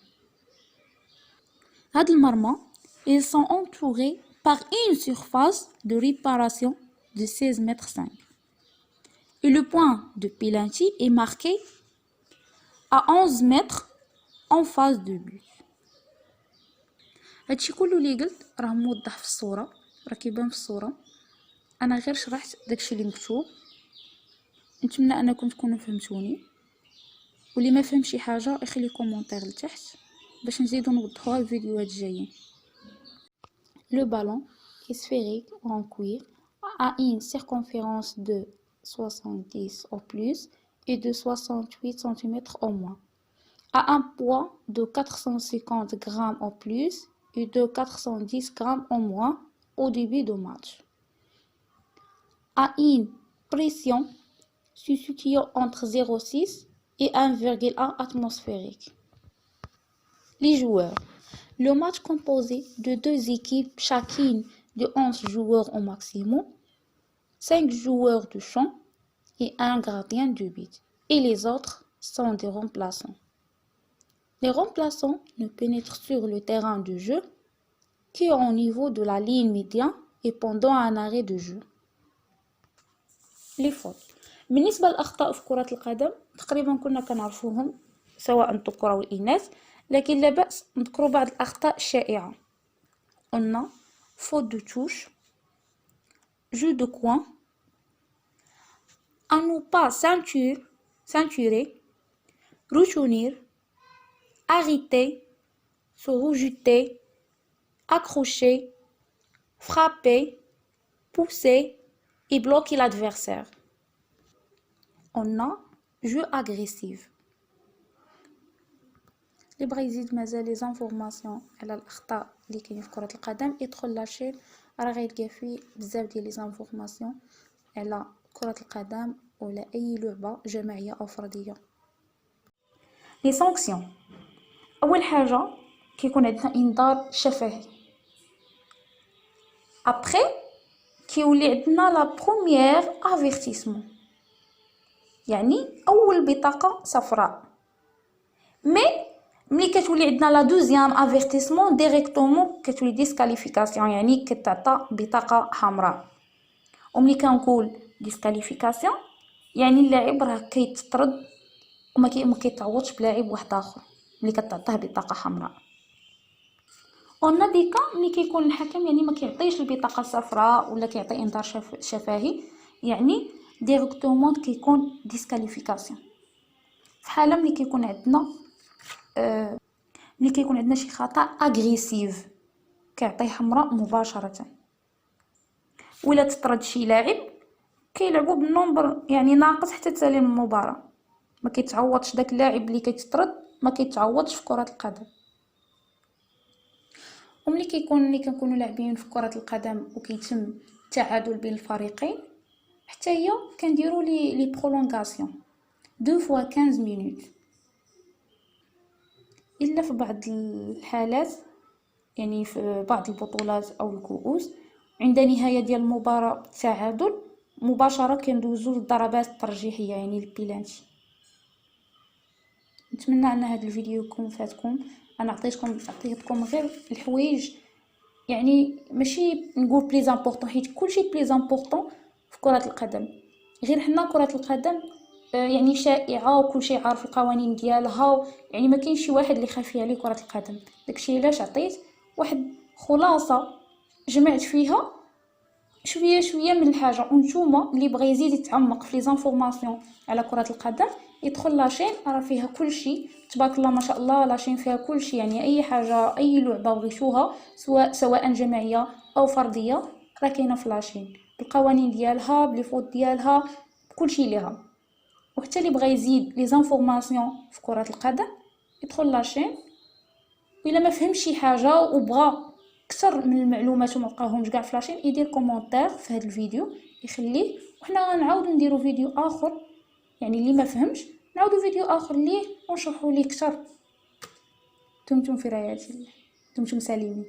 هاد المرمى ils sont entourés par une surface de réparation de 16 mètres 5 et le point de penalty est marqué à 11 mètres en face de but. هادشي كله اللي قلت راه موضح في الصورة، راه كيبان في الصورة. انا غير شرحت داكشي اللي مكتوب. نتمنى انكم تكونوا فهمتوني، واللي ما فهم شي حاجه يخلي كومونتير لتحت باش نزيدو نوضحوها الفيديوهات الجايين. Le ballon est sphérique ou en cuir, a une circonférence de 70 au plus et de 68 cm au moins, a un poids de 450 grammes au plus et de 410 grammes au moins au début du match, a une pression se situant entre 0,6 et 1,1 atmosphérique. Les joueurs. Le match composé de deux équipes, chacune de 11 joueurs au maximum, 5 joueurs de champ et un gardien de but. Et les autres sont des remplaçants. Les remplaçants ne pénètrent sur le terrain de jeu qu'au niveau de la ligne médiane et pendant un arrêt de jeu. Les fautes. بالنسبة للأخطاء في كرة القدم تقريبا كنا كنعرفوهم سواء الذكور أو الإناث، لكن لا بأس نذكروا بعض الأخطاء الشائعة. قلنا faute de touche, jeu de coin, à ne pas ceinturer, retenir, arrêter, se rejeter, accrocher, frapper, pousser et bloquer l'adversaire. On a jeu agressif. اللي بغى يزيد مازال لي زانفورماسيون على الاخطاء اللي كاينين في كره القدم يدخل لاشين، راه غيلقى فيه بزاف ديال لي زانفورماسيون على كره القدم ولا اي لعبه جماعيه او فرديه. لي سانكسيون. اول حاجه كيكون عندنا انذار شفهي. ابري كيولي عندنا لا بروميير افيرتيسمون، يعني اول بطاقه صفراء. مي ملي كتولي عندنا لا دوزيام افيرتيسمون ديريكتومون كتولي ديسكاليفيكاسيون، يعني كتعطى بطاقه حمراء. وملي كنقول ديسكاليفيكاسيون يعني اللاعب راه كيتطرد وما كيتعوضش بلاعب واحد اخر ملي كتعطيه بطاقه حمراء. قلنا ديكا ملي كيكون الحكم يعني ما كيعطيش البطاقه الصفراء ولا كيعطي انذار شفهي، يعني ديريكتومون كيكون ديسكاليفيكاسيون. في حاله ملي كيكون عندنا شي خطا اغريسيف كيعطي حمراء مباشره. ولا تطرد شي لاعب كيلعبوا بالنمبر يعني ناقص حتى تسالم المباراه، ما كيتعوضش داك اللاعب اللي كيتطرد، ما كيتعوضش في كره القدم. وملي كنكونوا لاعبين في كره القدم وكيتم التعادل بين الفريقين، حتى هي كنديروا لي برولونغاسيون 2 fois 15 minutes. الا في بعض الحالات يعني في بعض البطولات او الكؤوس عند نهايه ديال المباراه التعادل مباشره كندوزو للضربات الترجيحيه يعني البيلانتي. نتمنى ان هذا الفيديو يكون فاتكم. انا عطيتكم غير الحوايج يعني ماشي نقول بليز امبورطون حيت كلشي بليز امبورطون في كره القدم، غير حنا كره القدم يعني شائعه وكلشي عارف القوانين ديالها، يعني ما كاينش شي واحد اللي خافي عليه كره القدم. داكشي علاش عطيت واحد خلاصه جمعت فيها شويه شويه من الحاجه. ونتوما اللي بغى يزيد يتعمق في لي زانفورماسيون على كره القدم يدخل لاشين راه فيها كلشي تبارك الله ما شاء الله. لاشين فيها كلشي، يعني اي حاجه اي لعبه بغيتوها سواء جماعيه او فرديه راه كاينه في لاشين بالقوانين ديالها بلي فوت ديالها بكلشي ليها. وحتى اللي بغى يزيد لي زانفورماسيون في كره القدم يدخل لاشين. وإلا ما فهمش شي حاجه وبغى اكثر من المعلومات وما لقاهمش كاع في لاشين يدير كومونتير في هذا الفيديو يخليه، وحنا غنعاودو نديرو فيديو اخر يعني اللي ما فهمش نعاودو فيديو اخر ليه ونشرحو ليه اكثر. دمتم في رعاية الله، دمتم سالمين.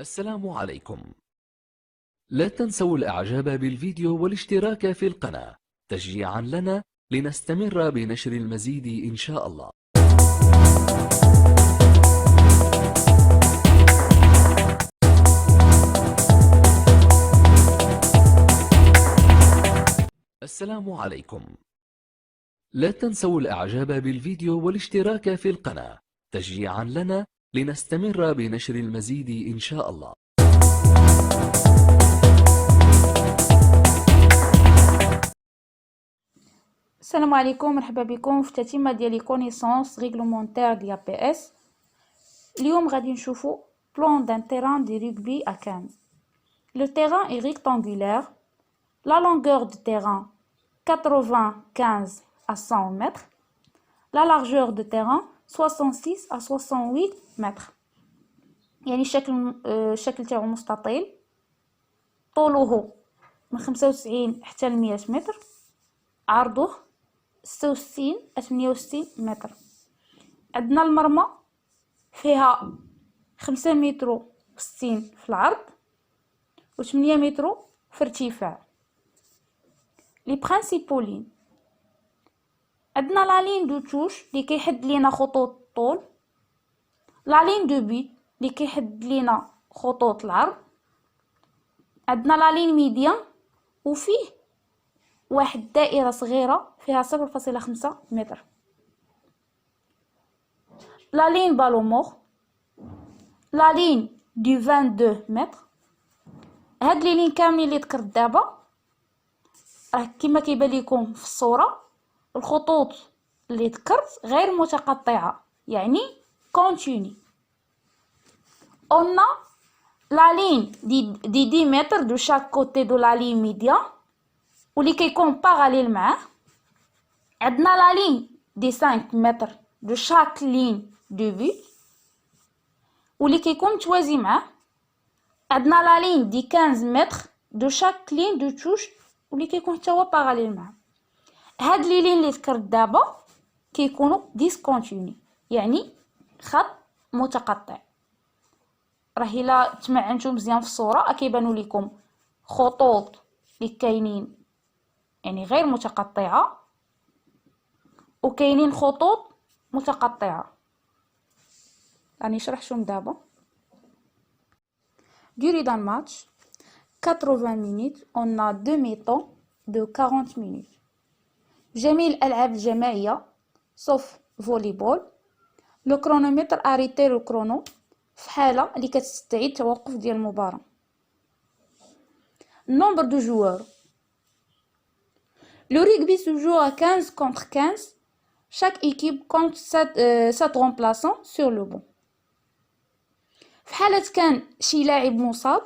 السلام عليكم. لا تنسوا الإعجاب بالفيديو والاشتراك في القناة تشجيعا لنا لنستمر بنشر المزيد إن شاء الله. السلام عليكم. لا تنسوا الإعجاب بالفيديو والاشتراك في القناة تشجيعا لنا لنستمر بنشر المزيد إن شاء الله. السلام عليكم، مرحبا بكم في تتمة ديال لي كونيسونس ريغلومونتير ديال بي اس. اليوم غادي نشوفو بلان دان تيران دي رugby à 15. Le terrain est rectangulaire. La longueur du terrain 95 à 100 mètres. La largeur de terrain 66 à 68 mètres. يعني الشكل تاعو مستطيل، طوله من 95 حتى ل 100 متر، عرضه 66 à 68 متر. عندنا المرمى فيها 5 متر و60 في العرض و 8 متر في ارتفاع. لي برينسيبال لين عندنا لا لين دو توش اللي كيحد لينا خطوط الطول، لا لين دو بيت اللي كيحد لينا خطوط العرض، عندنا لا لين ميديان وفيه واحد دائرة صغيرة فيها 0.5 متر. لا لين بالومور، لا لين دو 22 متر. هاد لي لين كاملين اللي ذكرت دابا راه كما كيبان لكم في الصورة الخطوط اللي ذكرت غير متقطعة يعني كونتيني. On a la ligne دي 10 متر دو شاك كوتي دو لا لين ميديان واللي كيكون باراليل معاه. عندنا لا لين دي 5 متر دو شاك لين دو بوت واللي كيكون متوازي معاه. عندنا لا لين دي 15 متر دو شاك لين دو توش واللي كيكون حتى هو باراليل معاه. هاد لي لين اللي ذكرت دابا كيكونوا ديسكونتيني يعني خط متقطع. راه الا تمعنتو مزيان في الصوره كيبانوا لكم خطوط اللي كاينين يعني غير متقطعه وكاينين خطوط متقطعه. راني شرحتهم دابا. durée d'un match 80 minutes. On a 2 mi-temps de 40 minutes. جميع الألعاب الجماعية sauf volleyball. لو كرونومتر arrêter le chrono في حالة اللي كتستعيد توقف ديال المباراة. nombre de joueurs. Le rugby se joue à 15 contre 15. Chaque équipe compte 7 remplaçants sur le banc. في حالة كان شي لاعب مصاب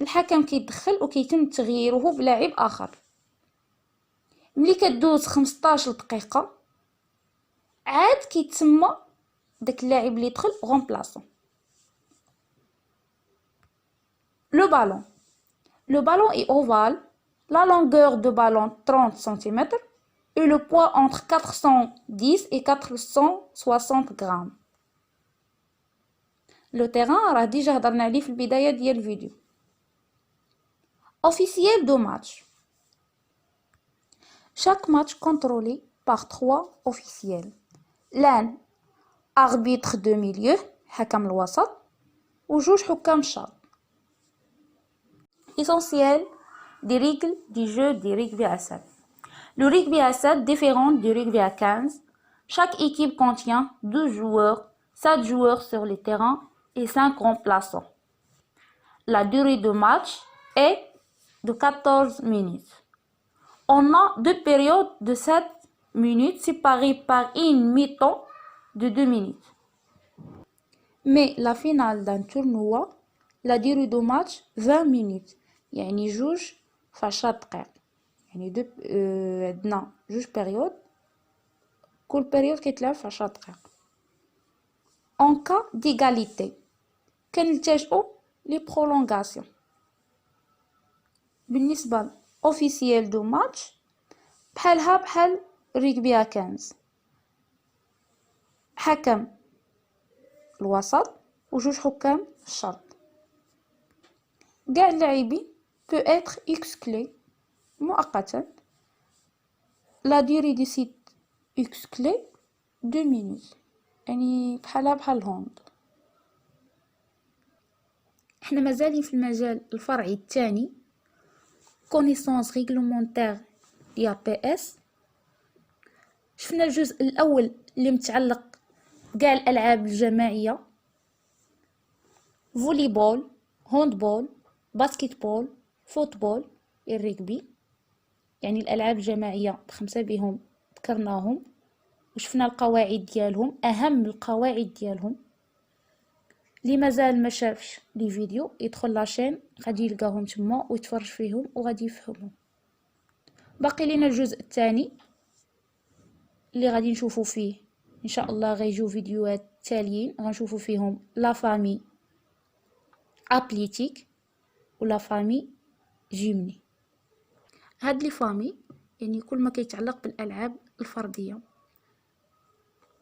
الحكم كيدخل وكيتم تغييره بلاعب آخر. ملي كدوز 15 دقيقة عاد كيتسمى داك اللاعب اللي دخل remplaçant. Le ballon. Le ballon est ovale. La longueur de ballon 30 cm et le poids entre 410 et 460 grammes. Le terrain راه ديجا هضرنا عليه في البداية ديال الفيديو. Officiel de match. Chaque match contrôlé par 3 officiels. l'un arbitre de milieu حكم الوسط وجوج حكام شاط. Essentiel des règles du jeu du rugby à 7. Le rugby à 7 différent du rugby à 15. Chaque équipe contient 2 joueurs 7 joueurs sur le terrain et 5 remplaçants. La durée de match est de 14 minutes. On a 2 périodes de 7 minutes séparées par une mi-temps de 2 minutes. Mais la finale d'un tournoi, la durée de match 20 minutes. يعني جوج في 10 دقائق. يعني عندنا جوج بيريود، كل بيريود كيتلعب في 10 دقائق. En cas d'égalité كنلتجئوا لي prolongation. بالنسبة officiel دو ماتش بحالها بحال ريغبي 15، حكم الوسط وجوج حكام الشرط. كاع اللاعبين peut être exclu مؤقتا. la durée de cette exclu 2 minutes، يعني بحالها بحال الهوند. احنا مازالين في المجال الفرعي الثاني connaissance réglementaire يا PS. شفنا الجزء الاول اللي متعلق بكاع الالعاب الجماعيه، فوليبول، هاندبول، باسكتبول، فوتبول، الريغبي، يعني الالعاب الجماعيه بخمسه بهم ذكرناهم وشفنا القواعد ديالهم، اهم القواعد ديالهم. اللي مازال ما شافش لي فيديو يدخل لاشين غادي يلقاهم تما ويتفرج فيهم وغادي يفهمهم. باقي لينا الجزء الثاني اللي غادي نشوفوا فيه ان شاء الله، غيجيو فيديوهات تاليين غنشوفوا فيهم لا فامي ابليتيك ولا فامي جيمني. هاد لي فامي يعني كل ما كيتعلق بالالعاب الفرديه.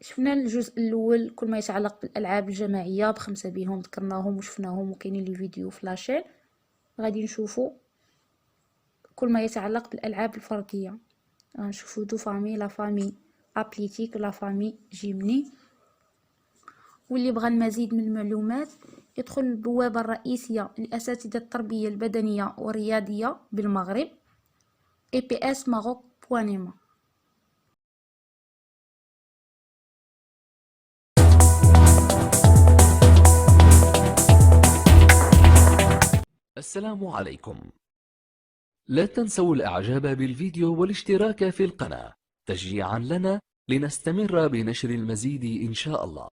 شفنا الجزء الاول كل ما يتعلق بالالعاب الجماعيه بخمسه بهم ذكرناهم وشفناهم وكاينين لي فيديو في لاشين. غادي نشوفوا كل ما يتعلق بالالعاب الفرديه، غنشوفوا دو فامي، لا فامي ابليتيك ولا فامي جيمني. واللي بغى المزيد من المعلومات يدخل البوابه الرئيسيه لاساتذه التربيه البدنيه والرياضيه بالمغرب eps-maroc.nema. السلام عليكم. لا تنسوا الاعجاب بالفيديو والاشتراك في القناة تشجيعا لنا لنستمر بنشر المزيد إن شاء الله.